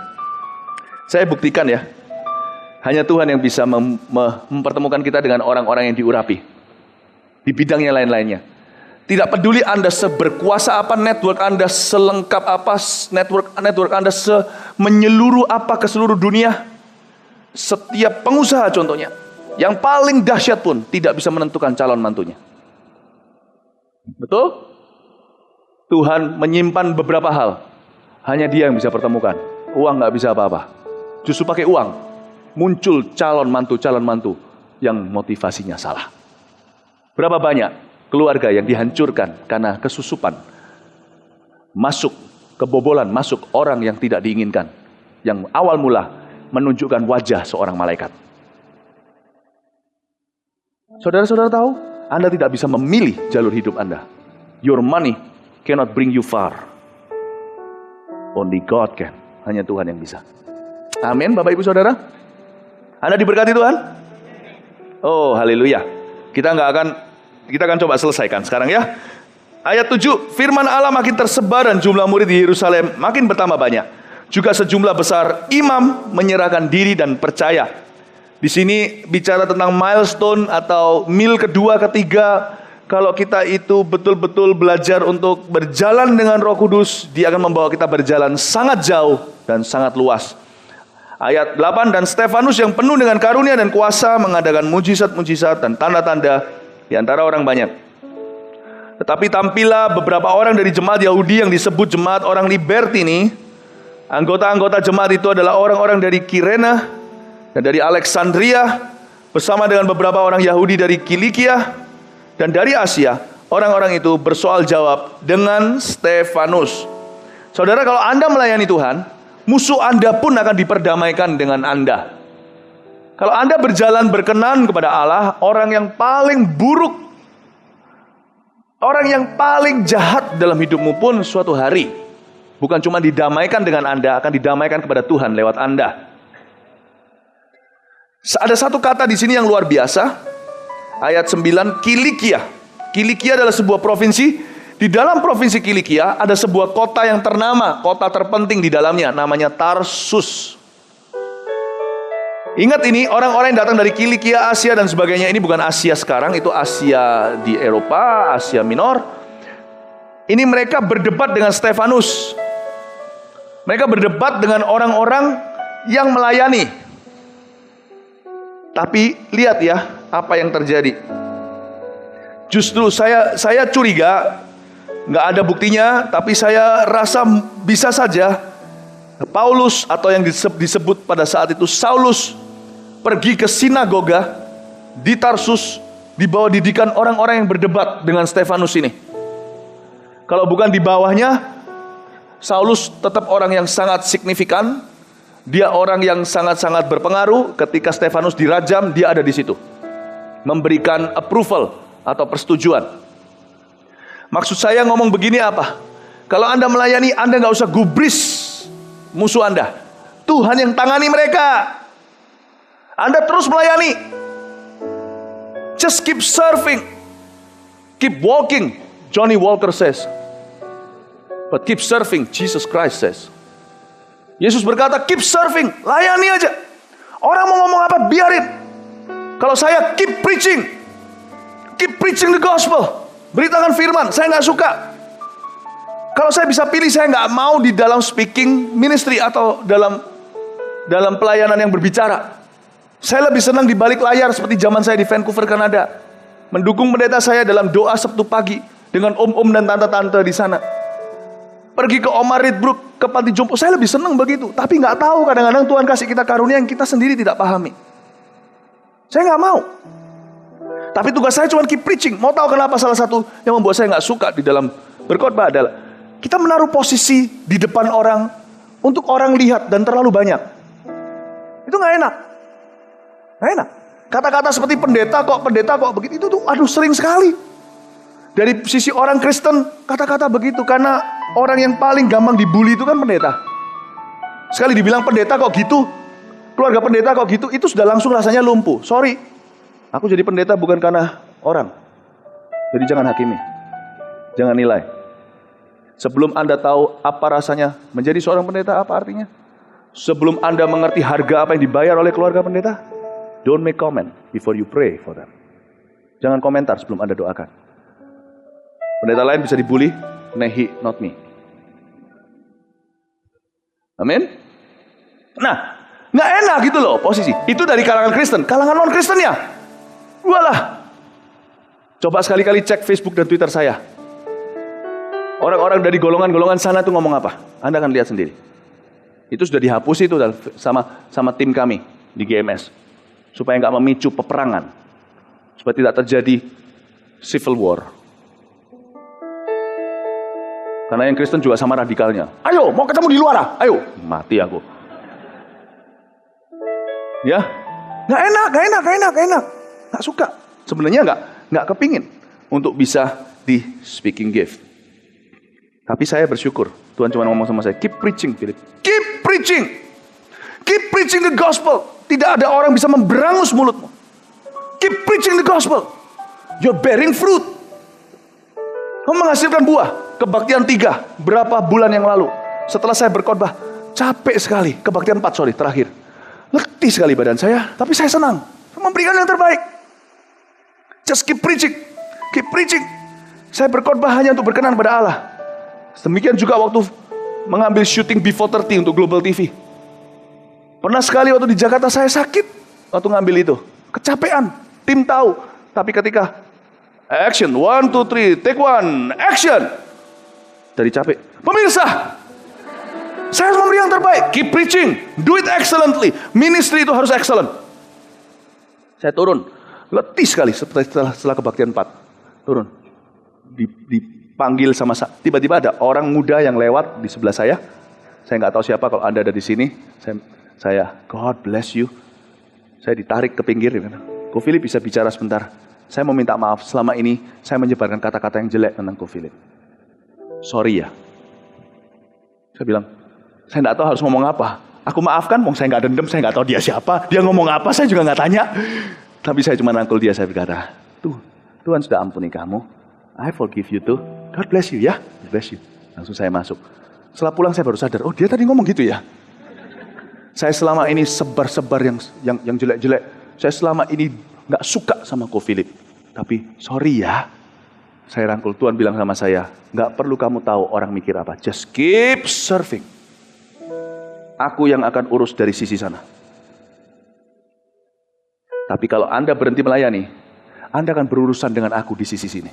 Speaker 1: Saya buktikan ya. Hanya Tuhan yang bisa mempertemukan kita dengan orang-orang yang diurapi di bidangnya lain-lainnya. Tidak peduli Anda seberkuasa apa, network Anda selengkap apa, network Anda menyeluruh apa ke seluruh dunia. Setiap pengusaha contohnya, yang paling dahsyat pun tidak bisa menentukan calon mantunya. Betul? Tuhan menyimpan beberapa hal. Hanya Dia yang bisa pertemukan. Uang nggak bisa apa-apa. Justru pakai uang muncul calon mantu yang motivasinya salah. Berapa banyak keluarga yang dihancurkan karena kesusupan, masuk kebobolan, masuk orang yang tidak diinginkan, yang awal mula menunjukkan wajah seorang malaikat. Saudara-saudara tahu, Anda tidak bisa memilih jalur hidup Anda. Your money cannot bring you far. Only God can. Hanya Tuhan yang bisa. Amin Bapak Ibu Saudara. Anda diberkati Tuhan? Oh haleluya. Kita akan coba selesaikan sekarang ya. Ayat 7, firman Allah makin tersebar dan jumlah murid di Yerusalem makin bertambah banyak. Juga sejumlah besar imam menyerahkan diri dan percaya. Di sini bicara tentang milestone atau mil kedua, ketiga. Kalau kita itu betul-betul belajar untuk berjalan dengan Roh Kudus, Dia akan membawa kita berjalan sangat jauh dan sangat luas. Ayat 8, dan Stefanus yang penuh dengan karunia dan kuasa mengadakan mujizat-mujizat dan tanda-tanda di antara orang banyak. Tetapi tampillah beberapa orang dari jemaat Yahudi yang disebut jemaat orang Libertini. Anggota-anggota jemaat itu adalah orang-orang dari Kirene dan dari Alexandria, bersama dengan beberapa orang Yahudi dari Kilikia dan dari Asia. Orang-orang itu bersoal jawab dengan Stefanus. Saudara, kalau Anda melayani Tuhan, musuh Anda pun akan diperdamaikan dengan Anda. Kalau Anda berjalan berkenan kepada Allah, orang yang paling buruk, orang yang paling jahat dalam hidupmu pun suatu hari bukan cuma didamaikan dengan Anda, akan didamaikan kepada Tuhan lewat Anda. Ada satu kata di sini yang luar biasa. Ayat 9, Kilikia. Kilikia adalah sebuah provinsi. Di dalam provinsi Kilikia ada sebuah kota yang ternama, kota terpenting di dalamnya, namanya Tarsus. Ingat ini, orang-orang yang datang dari Kilikia, Asia dan sebagainya, ini bukan Asia sekarang, itu Asia di Eropa, Asia Minor. Ini mereka berdebat dengan Stefanus. Mereka berdebat dengan orang-orang yang melayani. Tapi lihat ya, apa yang terjadi. Justru saya curiga, nggak ada buktinya, tapi saya rasa bisa saja Paulus atau yang disebut pada saat itu Saulus pergi ke sinagoga di Tarsus di bawah didikan orang-orang yang berdebat dengan Stefanus ini. Kalau bukan di bawahnya, Saulus tetap orang yang sangat signifikan. Dia orang yang sangat-sangat berpengaruh. Ketika Stefanus dirajam, dia ada di situ, memberikan approval atau persetujuan. Maksud saya ngomong begini apa? Kalau Anda melayani, Anda nggak usah gubris musuh Anda. Tuhan yang tangani mereka. Anda terus melayani. Just keep serving. Keep walking, Johnny Walker says. But keep serving, Jesus Christ says. Yesus berkata, keep serving, layani aja. Orang mau ngomong apa, biarin. Kalau saya keep preaching the gospel, beritakan firman. Saya nggak suka. Kalau saya bisa pilih, saya nggak mau di dalam speaking ministry atau dalam pelayanan yang berbicara. Saya lebih senang di balik layar seperti zaman saya di Vancouver, Kanada. Mendukung pendeta saya dalam doa Sabtu pagi dengan om-om dan tante-tante di sana. Pergi ke Omar Ridbrook, ke panti jompo, saya lebih senang begitu. Tapi nggak tahu kadang-kadang Tuhan kasih kita karunia yang kita sendiri tidak pahami. Saya nggak mau. Tapi tugas saya cuma keep preaching. Mau tahu kenapa salah satu yang membuat saya nggak suka di dalam berkhotbah adalah kita menaruh posisi di depan orang untuk orang lihat dan terlalu banyak. Itu nggak enak. Nggak enak. Kata-kata seperti pendeta kok begitu, itu tuh aduh sering sekali. Dari sisi orang Kristen, kata-kata begitu. Karena orang yang paling gampang dibully itu kan pendeta. Sekali dibilang pendeta kok gitu, keluarga pendeta kok gitu, itu sudah langsung rasanya lumpuh. Sorry, aku jadi pendeta bukan karena orang. Jadi jangan hakimi, jangan nilai. Sebelum Anda tahu apa rasanya menjadi seorang pendeta, apa artinya, sebelum Anda mengerti harga apa yang dibayar oleh keluarga pendeta, don't make comment before you pray for them. Jangan komentar sebelum Anda doakan. Pendeta lain bisa dibully, he, not me. Amin. Nah, nggak enak gitu loh posisi. Itu dari kalangan Kristen. Kalangan non Kristen ya, walah. Coba sekali-kali cek Facebook dan Twitter saya. Orang-orang dari golongan-golongan sana tuh ngomong apa? Anda akan lihat sendiri. Itu sudah dihapus itu sama tim kami di GMS. Supaya nggak memicu peperangan. Supaya tidak terjadi civil war. Karena yang Kristen juga sama radikalnya. Ayo, mau ketemu di luar, ayo. Mati aku. Ya, nggak enak. Nggak suka. Sebenarnya nggak kepingin untuk bisa di speaking gift. Tapi saya bersyukur Tuhan cuma ngomong sama saya, keep preaching, Philip. Keep preaching the gospel. Tidak ada orang bisa memberangus mulutmu. Keep preaching the gospel. You're bearing fruit. Kamu menghasilkan buah. Kebaktian 3 berapa bulan yang lalu, setelah saya berkhotbah, capek sekali. Kebaktian 4 terakhir. Letih sekali badan saya, tapi saya senang. Memberikan yang terbaik. Just keep preaching. Keep preaching. Saya berkhotbah hanya untuk berkenan pada Allah. Demikian juga waktu mengambil syuting Before 30 untuk Global TV. Pernah sekali waktu di Jakarta saya sakit waktu ngambil itu. Kecapean, tim tahu. Tapi ketika action, 1, 2, 3, take 1, action. Dari capek, pemirsa, saya harus memberi yang terbaik. Keep preaching, do it excellently. Ministry itu harus excellent. Saya turun, letih sekali setelah kebaktian 4. Turun, dipanggil sama tiba-tiba ada orang muda yang lewat di sebelah saya. Saya nggak tahu siapa, kalau Anda ada di sini, saya God bless you. Saya ditarik ke pinggir. Ko Philip bisa bicara sebentar. Saya mau minta maaf selama ini saya menyebarkan kata-kata yang jelek tentang Ko Philip. Sorry ya. Saya bilang, saya nggak tahu harus ngomong apa. Aku maafkan, saya nggak dendam, saya nggak tahu dia siapa. Dia ngomong apa, saya juga nggak tanya. Tapi saya cuma rangkul dia, saya berkata, Tuhan sudah ampuni kamu. I forgive you too. God bless you ya. God bless you. Langsung saya masuk. Setelah pulang saya baru sadar, oh dia tadi ngomong gitu ya. Saya selama ini sebar-sebar yang jelek-jelek. Saya selama ini nggak suka sama Ko Philip. Tapi sorry ya. Saya rangkul, Tuhan bilang sama saya, nggak perlu kamu tahu orang mikir apa. Just keep serving. Aku yang akan urus dari sisi sana. Tapi kalau Anda berhenti melayani, Anda akan berurusan dengan aku di sisi sini.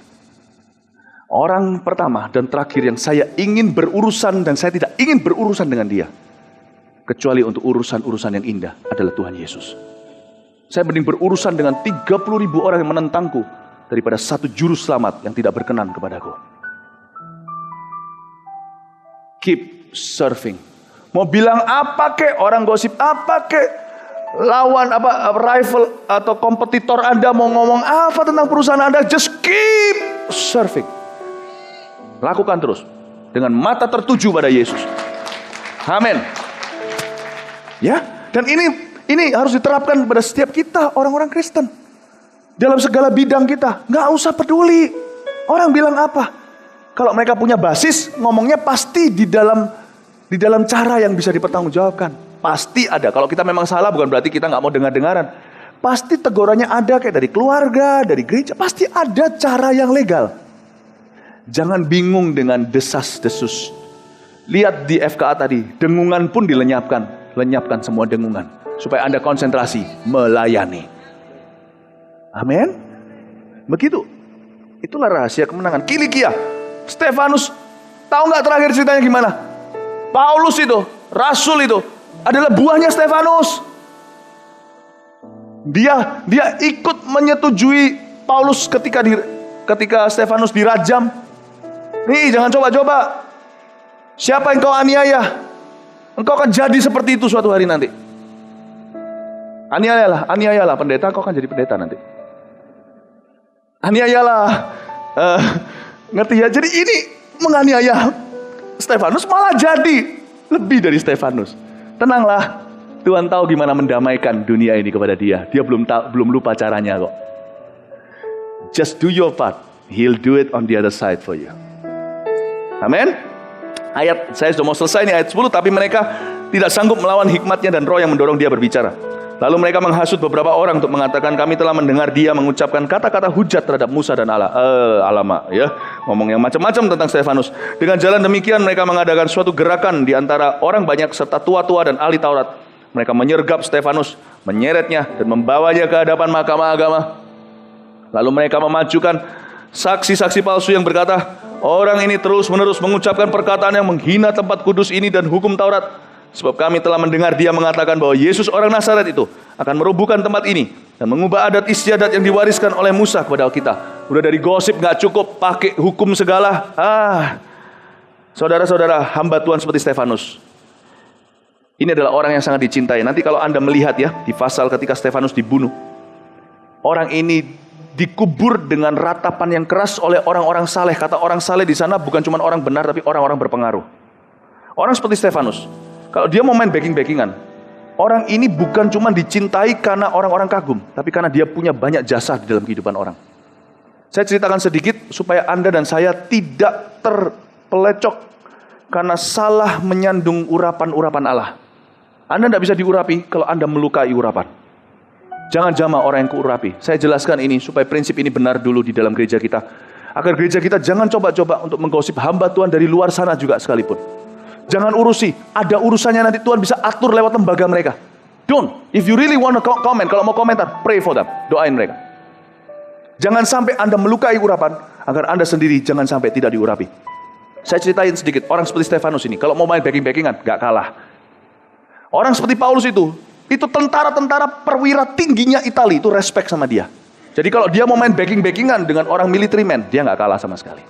Speaker 1: Orang pertama dan terakhir yang saya ingin berurusan dan saya tidak ingin berurusan dengan dia, kecuali untuk urusan-urusan yang indah, adalah Tuhan Yesus. Saya mending berurusan dengan 30.000 orang yang menentangku daripada 1 juru selamat yang tidak berkenan kepadaku. Keep serving. Mau bilang apa kek, orang gosip apa kek, lawan rival atau kompetitor Anda mau ngomong apa tentang perusahaan Anda, just keep serving. Lakukan terus dengan mata tertuju pada Yesus. Amin. Ya, dan ini harus diterapkan pada setiap kita orang-orang Kristen. Dalam segala bidang kita, nggak usah peduli orang bilang apa. Kalau mereka punya basis, ngomongnya pasti di dalam cara yang bisa dipertanggungjawabkan. Pasti ada. Kalau kita memang salah, bukan berarti kita nggak mau dengar-dengaran. Pasti tegurannya ada, kayak dari keluarga, dari gereja. Pasti ada cara yang legal. Jangan bingung dengan desas-desus. Lihat di FKA tadi, dengungan pun dilenyapkan. Lenyapkan semua dengungan. Supaya Anda konsentrasi, melayani. Amin. Begitu. Itulah rahasia kemenangan. Kilikia. Stefanus, tahu nggak terakhir ceritanya gimana? Paulus itu, rasul itu, adalah buahnya Stefanus. Dia ikut menyetujui Paulus ketika Stefanus dirajam. Nih, jangan coba-coba. Siapa yang kau aniaya? Engkau akan jadi seperti itu suatu hari nanti. Aniayalah pendeta, kau akan jadi pendeta nanti. Aniayalah. Ngerti ya? Jadi ini menganiaya Stefanus, malah jadi lebih dari Stefanus. Tenanglah, Tuhan tahu gimana mendamaikan dunia ini kepada dia. Dia belum lupa caranya kok. Just do your part, He'll do it on the other side for you. Amin. Saya sudah mau selesai nih ayat 10, tapi mereka tidak sanggup melawan hikmatnya dan roh yang mendorong dia berbicara. Lalu mereka menghasut beberapa orang untuk mengatakan, kami telah mendengar dia mengucapkan kata-kata hujat terhadap Musa dan Allah. Alamak ya, ngomong yang macam-macam tentang Stefanus. Dengan jalan demikian mereka mengadakan suatu gerakan di antara orang banyak serta tua-tua dan ahli Taurat. Mereka menyergap Stefanus, menyeretnya dan membawanya ke hadapan mahkamah agama. Lalu mereka memajukan saksi-saksi palsu yang berkata, orang ini terus-menerus mengucapkan perkataan yang menghina tempat kudus ini dan hukum Taurat. Sebab kami telah mendengar dia mengatakan bahwa Yesus orang Nazaret itu akan merobohkan tempat ini dan mengubah adat istiadat yang diwariskan oleh Musa kepada kita. Udah dari gosip gak cukup, pakai hukum segala. Saudara-saudara, hamba Tuhan seperti Stefanus, ini adalah orang yang sangat dicintai. Nanti kalau Anda melihat ya, di pasal ketika Stefanus dibunuh, orang ini dikubur dengan ratapan yang keras oleh orang-orang saleh. Kata orang saleh di sana bukan cuma orang benar, tapi orang-orang berpengaruh. Orang seperti Stefanus, kalau dia mau main backing-backingan, orang ini bukan cuma dicintai karena orang-orang kagum, tapi karena dia punya banyak jasa di dalam kehidupan orang. Saya ceritakan sedikit supaya Anda dan saya tidak terpelecok karena salah menyandung urapan-urapan Allah. Anda tidak bisa diurapi kalau Anda melukai urapan. Jangan jamah orang yang kuurapi. Saya jelaskan ini supaya prinsip ini benar dulu di dalam gereja kita. Agar gereja kita jangan coba-coba untuk menggosip hamba Tuhan dari luar sana juga sekalipun. Jangan urusi, ada urusannya nanti Tuhan bisa atur lewat lembaga mereka. Don't, if you really want to comment, kalau mau komentar, pray for them, doain mereka. Jangan sampai Anda melukai urapan, agar Anda sendiri jangan sampai tidak diurapi. Saya ceritain sedikit, orang seperti Stefanus ini, kalau mau main backing-backingan, gak kalah. Orang seperti Paulus itu tentara-tentara perwira tingginya Italia, itu respect sama dia. Jadi kalau dia mau main backing-backingan dengan orang military man, dia gak kalah sama sekali.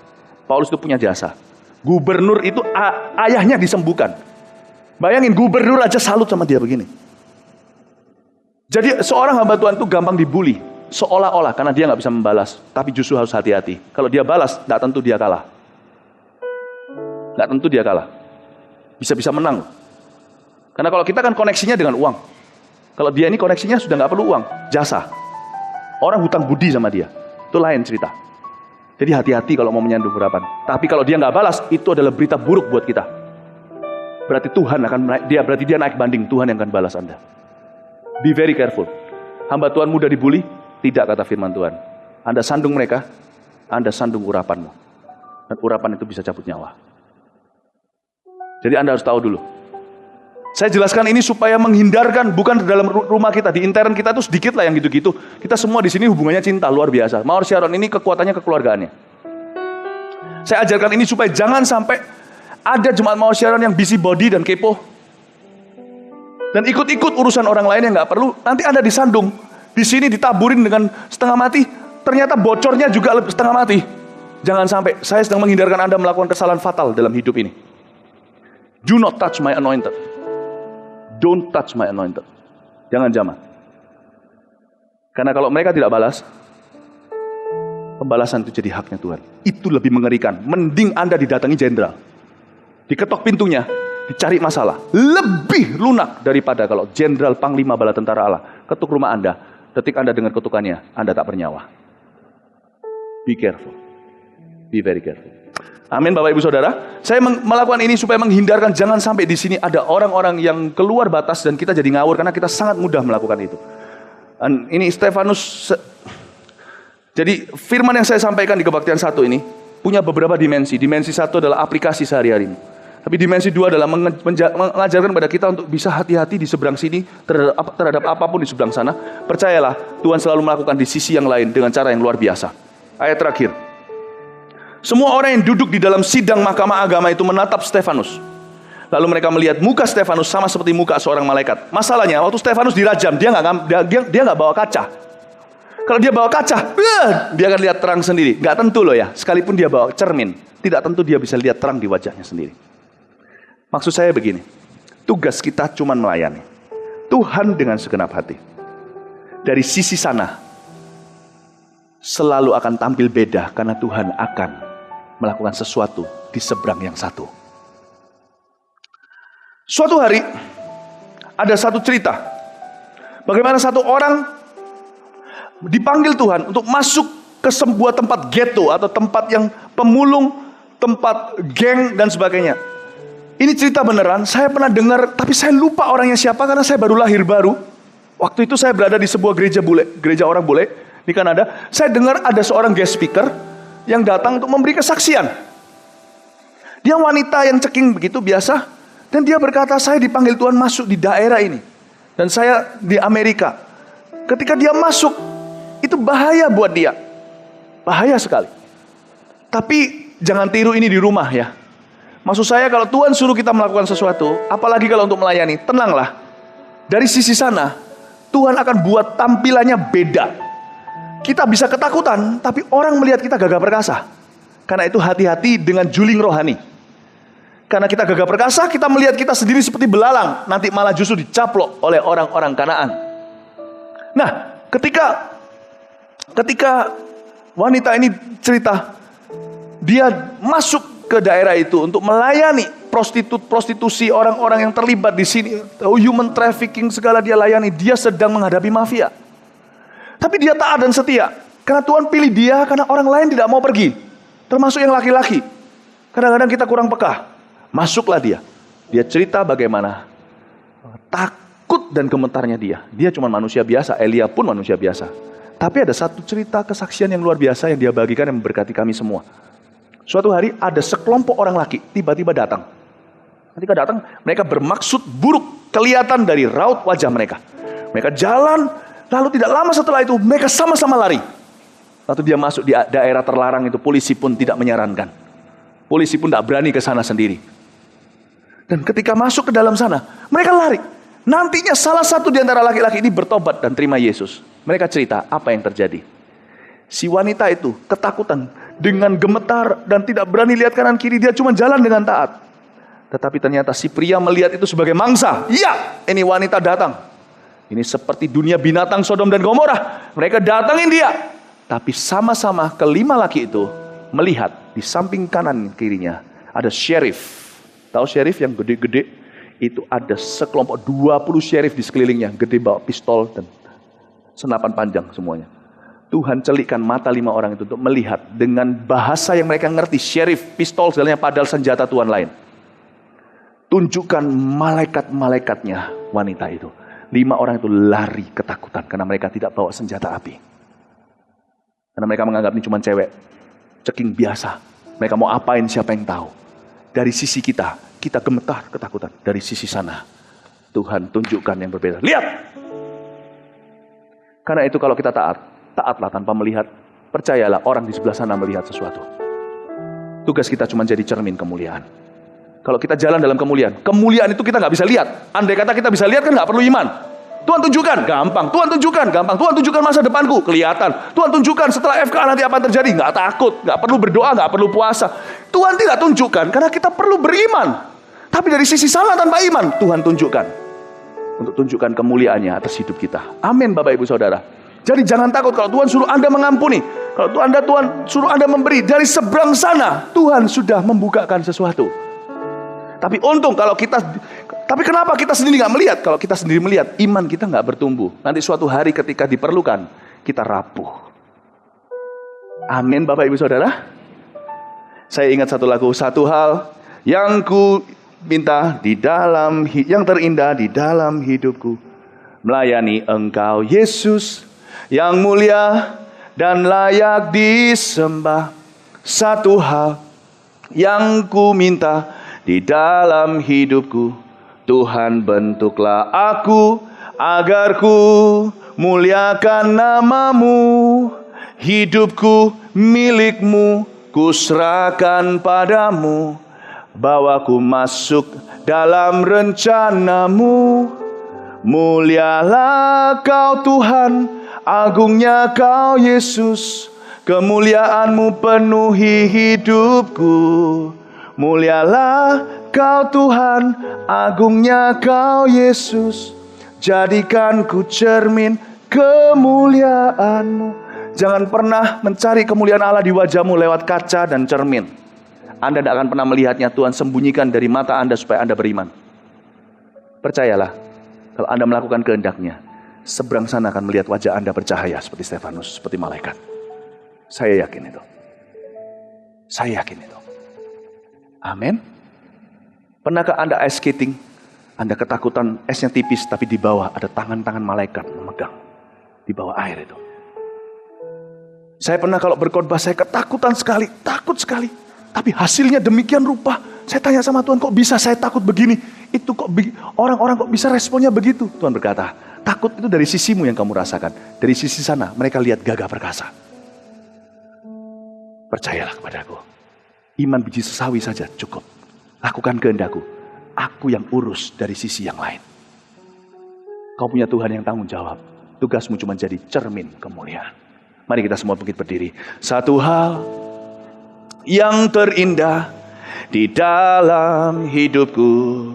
Speaker 1: Paulus itu punya jasa. Gubernur itu ayahnya disembuhkan. Bayangin, gubernur aja salut sama dia begini. Jadi seorang hamba Tuhan itu gampang dibully. Seolah-olah karena dia gak bisa membalas. Tapi justru harus hati-hati. Kalau dia balas, gak tentu dia kalah. Gak tentu dia kalah. Bisa-bisa menang. Karena kalau kita kan koneksinya dengan uang. Kalau dia ini koneksinya sudah gak perlu uang. Jasa. Orang hutang budi sama dia. Itu lain cerita. Jadi hati-hati kalau mau menyandung urapan. Tapi kalau dia nggak balas, itu adalah berita buruk buat kita. Berarti Tuhan akan berarti dia naik banding, Tuhan yang akan balas Anda. Be very careful. Hamba Tuhan mudah dibully? Tidak, kata firman Tuhan. Anda sandung mereka, Anda sandung urapanmu. Dan urapan itu bisa cabut nyawa. Jadi Anda harus tahu dulu. Saya jelaskan ini supaya menghindarkan, bukan dalam rumah kita, di intern kita tuh sedikit lah yang gitu-gitu. Kita semua di sini hubungannya cinta, luar biasa. Mawar Sharon ini kekuatannya kekeluargaannya. Saya ajarkan ini supaya jangan sampai ada jemaat Mawar Sharon yang busybody dan kepo. Dan ikut-ikut urusan orang lain yang gak perlu, nanti Anda disandung. Di sini ditaburin dengan setengah mati, ternyata bocornya juga setengah mati. Jangan sampai, saya sedang menghindarkan Anda melakukan kesalahan fatal dalam hidup ini. Do not touch my anointed. Don't touch my anointed. Jangan jamah. Karena kalau mereka tidak balas, pembalasan itu jadi haknya Tuhan. Itu lebih mengerikan. Mending Anda didatangi jenderal, diketok pintunya, dicari masalah. Lebih lunak daripada kalau jenderal panglima bala tentara Allah ketuk rumah Anda. Detik Anda dengar ketukannya, Anda tak bernyawa. Be careful. Be very careful. Amin Bapak Ibu Saudara. Saya melakukan ini supaya menghindarkan jangan sampai di sini ada orang-orang yang keluar batas dan kita jadi ngawur karena kita sangat mudah melakukan itu. Dan ini Stefanus. Jadi firman yang saya sampaikan di Kebaktian 1 ini punya beberapa dimensi. Dimensi 1 adalah aplikasi sehari-hari. Tapi dimensi 2 adalah mengajarkan kepada kita untuk bisa hati-hati di seberang sini terhadap apapun di seberang sana. Percayalah, Tuhan selalu melakukan di sisi yang lain dengan cara yang luar biasa. Ayat terakhir. Semua orang yang duduk di dalam sidang mahkamah agama itu menatap Stefanus. Lalu mereka melihat muka Stefanus sama seperti muka seorang malaikat. Masalahnya waktu Stefanus dirajam, dia nggak bawa kaca. Kalau dia bawa kaca, dia akan lihat terang sendiri. Nggak tentu loh ya. Sekalipun dia bawa cermin, tidak tentu dia bisa lihat terang di wajahnya sendiri. Maksud saya begini, tugas kita cuma melayani Tuhan dengan segenap hati. Dari sisi sana selalu akan tampil beda karena Tuhan akan melakukan sesuatu di seberang yang satu. Suatu hari ada satu cerita bagaimana satu orang dipanggil Tuhan untuk masuk ke sebuah tempat ghetto atau tempat yang pemulung, tempat geng dan sebagainya. Ini cerita beneran, saya pernah dengar tapi saya lupa orangnya siapa karena saya baru lahir baru. Waktu itu saya berada di sebuah gereja bule, gereja orang bule di Kanada. Saya dengar ada seorang guest speaker yang datang untuk memberi kesaksian. Dia wanita yang ceking begitu biasa. Dan dia berkata, saya dipanggil Tuhan masuk di daerah ini. Dan saya di Amerika. Ketika dia masuk, itu bahaya buat dia. Bahaya sekali. Tapi jangan tiru ini di rumah ya. Maksud saya kalau Tuhan suruh kita melakukan sesuatu, apalagi kalau untuk melayani, tenanglah. Dari sisi sana, Tuhan akan buat tampilannya beda. Kita bisa ketakutan, tapi orang melihat kita gagah perkasa. Karena itu hati-hati dengan juling rohani. Karena kita gagah perkasa, kita melihat kita sendiri seperti belalang. Nanti malah justru dicaplok oleh orang-orang Kanaan. Nah, ketika wanita ini cerita, dia masuk ke daerah itu untuk melayani prostitusi, orang-orang yang terlibat di sini. Human trafficking segala dia layani. Dia sedang menghadapi mafia. Tapi dia taat dan setia. Karena Tuhan pilih dia karena orang lain tidak mau pergi. Termasuk yang laki-laki. Kadang-kadang kita kurang peka. Masuklah dia. Dia cerita bagaimana takut dan gemetarnya dia. Dia cuma manusia biasa. Elia pun manusia biasa. Tapi ada satu cerita kesaksian yang luar biasa yang dia bagikan yang memberkati kami semua. Suatu hari ada sekelompok orang laki tiba-tiba datang. Ketika datang, mereka bermaksud buruk. Kelihatan dari raut wajah mereka. Mereka jalan. Lalu tidak lama setelah itu mereka sama-sama lari. Lalu dia masuk di daerah terlarang itu, polisi pun tidak menyarankan. Polisi pun tidak berani ke sana sendiri. Dan ketika masuk ke dalam sana, mereka lari. Nantinya salah satu di antara laki-laki ini bertobat dan terima Yesus. Mereka cerita apa yang terjadi. Si wanita itu ketakutan dengan gemetar dan tidak berani lihat kanan kiri. Dia cuma jalan dengan taat. Tetapi ternyata si pria melihat itu sebagai mangsa. Iya, ini wanita datang. Ini seperti dunia binatang Sodom dan Gomora. Mereka datangin dia. Tapi sama-sama kelima laki itu melihat di samping kanan kirinya ada sheriff. Tahu sheriff yang gede-gede? Itu ada sekelompok 20 sheriff di sekelilingnya. Gede bawa pistol dan senapan panjang semuanya. Tuhan celikkan mata 5 orang itu untuk melihat dengan bahasa yang mereka ngerti. Sheriff, pistol segalanya padahal senjata Tuhan lain. Tunjukkan malaikat-malaikatnya wanita itu. 5 orang itu lari ketakutan karena mereka tidak bawa senjata api. Karena mereka menganggap ini cuma cewek ceking biasa. Mereka mau apain siapa yang tahu. Dari sisi kita gemetar ketakutan. Dari sisi sana, Tuhan tunjukkan yang berbeda. Lihat! Karena itu kalau kita taatlah tanpa melihat. Percayalah orang di sebelah sana melihat sesuatu. Tugas kita cuma jadi cermin kemuliaan. Kalau kita jalan dalam kemuliaan itu kita nggak bisa lihat. Andai kata kita bisa lihat kan nggak perlu iman. Tuhan tunjukkan, gampang. Tuhan tunjukkan, gampang. Tuhan tunjukkan masa depanku, kelihatan. Tuhan tunjukkan setelah FK nanti apa yang terjadi, nggak takut, nggak perlu berdoa, nggak perlu puasa. Tuhan tidak tunjukkan karena kita perlu beriman. Tapi dari sisi sana tanpa iman, Tuhan tunjukkan. untuk tunjukkan kemuliaannya atas hidup kita. Amin Bapak Ibu Saudara. Jadi jangan takut kalau Tuhan suruh Anda mengampuni. Kalau Tuhan suruh Anda memberi. Dari seberang sana Tuhan sudah membukakan sesuatu. Tapi untung kalau kita, tapi kenapa kita sendiri nggak melihat? Kalau kita sendiri melihat, iman kita nggak bertumbuh. Nanti suatu hari ketika diperlukan, kita rapuh. Amin Bapak Ibu Saudara. Saya ingat satu lagu, satu hal yang ku minta yang terindah di dalam hidupku, melayani Engkau Yesus yang mulia dan layak disembah. Satu hal yang ku minta di dalam hidupku, Tuhan bentuklah aku agar ku muliakan nama-Mu. Hidupku milik-Mu, ku serahkan padamu. Bawaku masuk dalam rencana-Mu. Mulialah Kau Tuhan, agungnya Kau Yesus. Kemuliaan-Mu penuhi hidupku. Mulialah Kau Tuhan, agungnya Kau Yesus. Jadikan ku cermin kemuliaan-Mu. Jangan pernah mencari kemuliaan Allah di wajahmu lewat kaca dan cermin. Anda tidak akan pernah melihatnya. Tuhan sembunyikan dari mata Anda supaya Anda beriman. Percayalah, kalau Anda melakukan kehendak-Nya, seberang sana akan melihat wajah Anda bercahaya seperti Stefanus, seperti malaikat. Saya yakin itu. Saya yakin itu. Amin. Pernahkah Anda ice skating? Anda ketakutan esnya tipis, tapi di bawah ada tangan-tangan malaikat memegang. Di bawah air itu. Saya pernah kalau berkhotbah, saya ketakutan sekali, takut sekali. Tapi hasilnya demikian rupa. Saya tanya sama Tuhan, kok bisa saya takut begini? Itu kok orang-orang kok bisa responnya begitu? Tuhan berkata, takut itu dari sisimu yang kamu rasakan. Dari sisi sana mereka lihat gagah perkasa. Percayalah kepadaku. Iman biji sesawi saja cukup. Lakukan kehendak-Ku. Aku yang urus dari sisi yang lain. Kau punya Tuhan yang tanggung jawab. Tugasmu cuma jadi cermin kemuliaan. Mari kita semua bangkit berdiri. Satu hal yang terindah di dalam hidupku,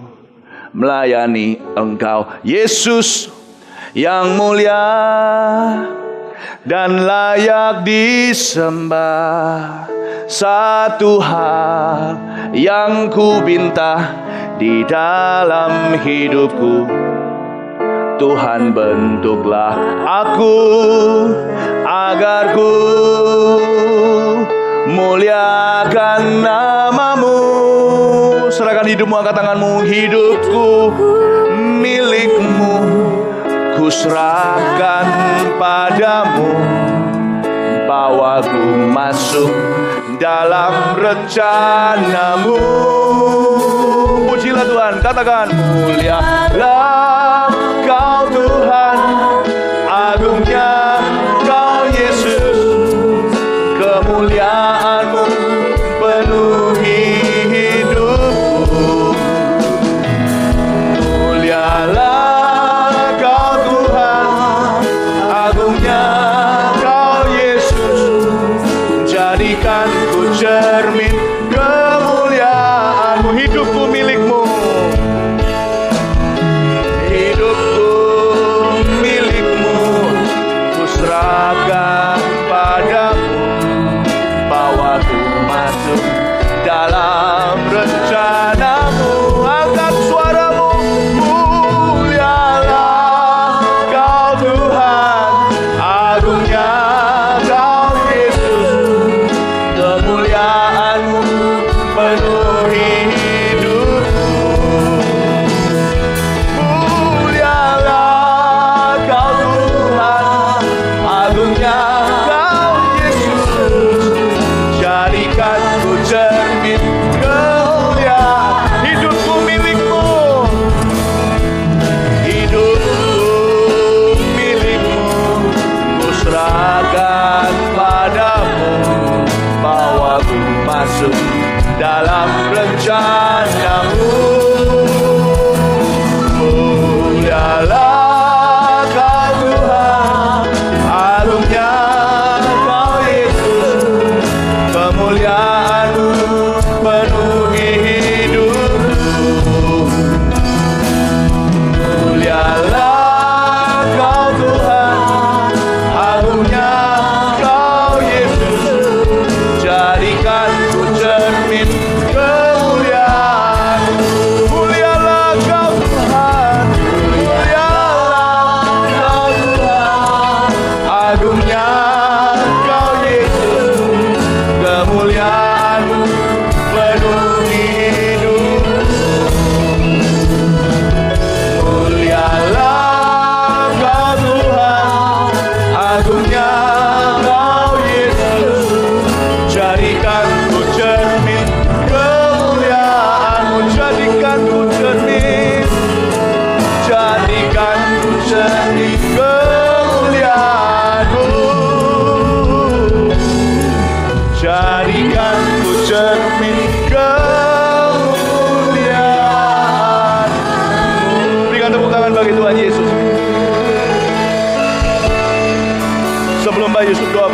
Speaker 1: melayani Engkau Yesus yang mulia dan layak disembah. Satu hal yang ku minta di dalam hidupku, Tuhan bentuklah aku agar ku muliakan nama-Mu. Serahkan hidupmu, angkat tanganmu. Hidupku milik-Mu, ku serahkan padamu. Bawaku masuk dalam rencana-Mu. Pujilah Tuhan, katakan mulialah Kau Tuhan, agungnya Kau Yesus. Kemuliaan-Mu penuhi hidupku. Mulialah Kau Tuhan, agungnya Kau Yesus. Jadikan ku cermin kemuliaan-Mu. Hidupku milik-Mu. Hidupku milik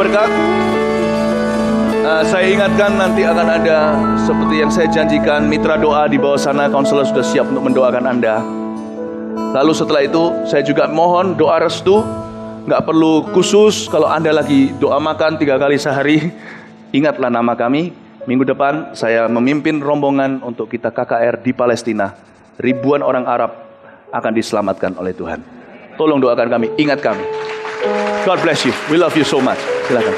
Speaker 1: berkat. Saya ingatkan nanti akan ada seperti yang saya janjikan, mitra doa di bawah sana, konselor sudah siap untuk mendoakan Anda. Lalu setelah itu saya juga mohon doa restu. Nggak perlu khusus, kalau Anda lagi doa makan 3 kali sehari, ingatlah nama kami. Minggu depan saya memimpin rombongan untuk kita KKR di Palestina. Ribuan orang Arab akan diselamatkan oleh Tuhan. Tolong doakan kami, ingat kami. God bless you, we love you so much. Silakan.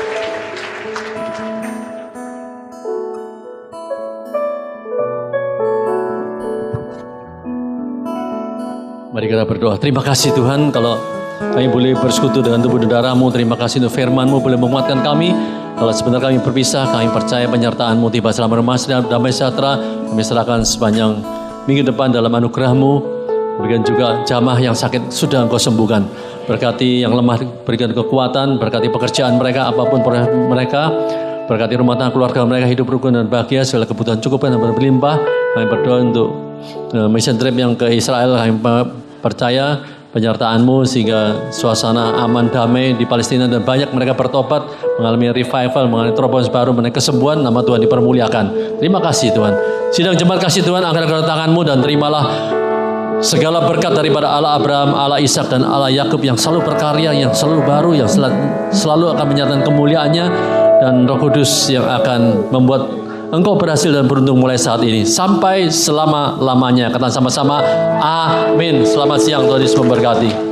Speaker 2: Mari kita berdoa. Terima kasih Tuhan kalau kami boleh bersekutu dengan tubuh dan darah-Mu. Terima kasih untuk firman-Mu boleh menguatkan kami. Kalau sebentar kami berpisah, kami percaya penyertaan-Mu, tiba selama emas dan damai sejahtera. Kami serahkan sepanjang minggu depan dalam anugerah-Mu. Berikan juga jamaah yang sakit sudah Engkau sembuhkan. Berkati yang lemah, berikan kekuatan. Berkati pekerjaan mereka, apapun mereka. Berkati rumah tangga keluarga mereka, hidup rukun dan bahagia. Segala kebutuhan cukup dan berlimpah. Kami berdoa untuk mission trip yang ke Israel. Kami percaya penyertaan-Mu sehingga suasana aman damai di Palestina dan banyak mereka bertobat, mengalami revival, mengalami terobosan baru, mengalami kesembuhan, nama Tuhan dipermuliakan. Terima kasih Tuhan. Sidang jemaat kasih Tuhan, angkat tangan-Mu dan terimalah segala berkat daripada Allah Abraham, Allah Ishak dan Allah Yakub yang selalu berkarya, yang selalu baru, yang selalu akan menyatakan kemuliaannya, dan Roh Kudus yang akan membuat Engkau berhasil dan beruntung mulai saat ini sampai selama-lamanya. Katakan sama-sama, amin. Selamat siang, Tuhan Yesus memberkati.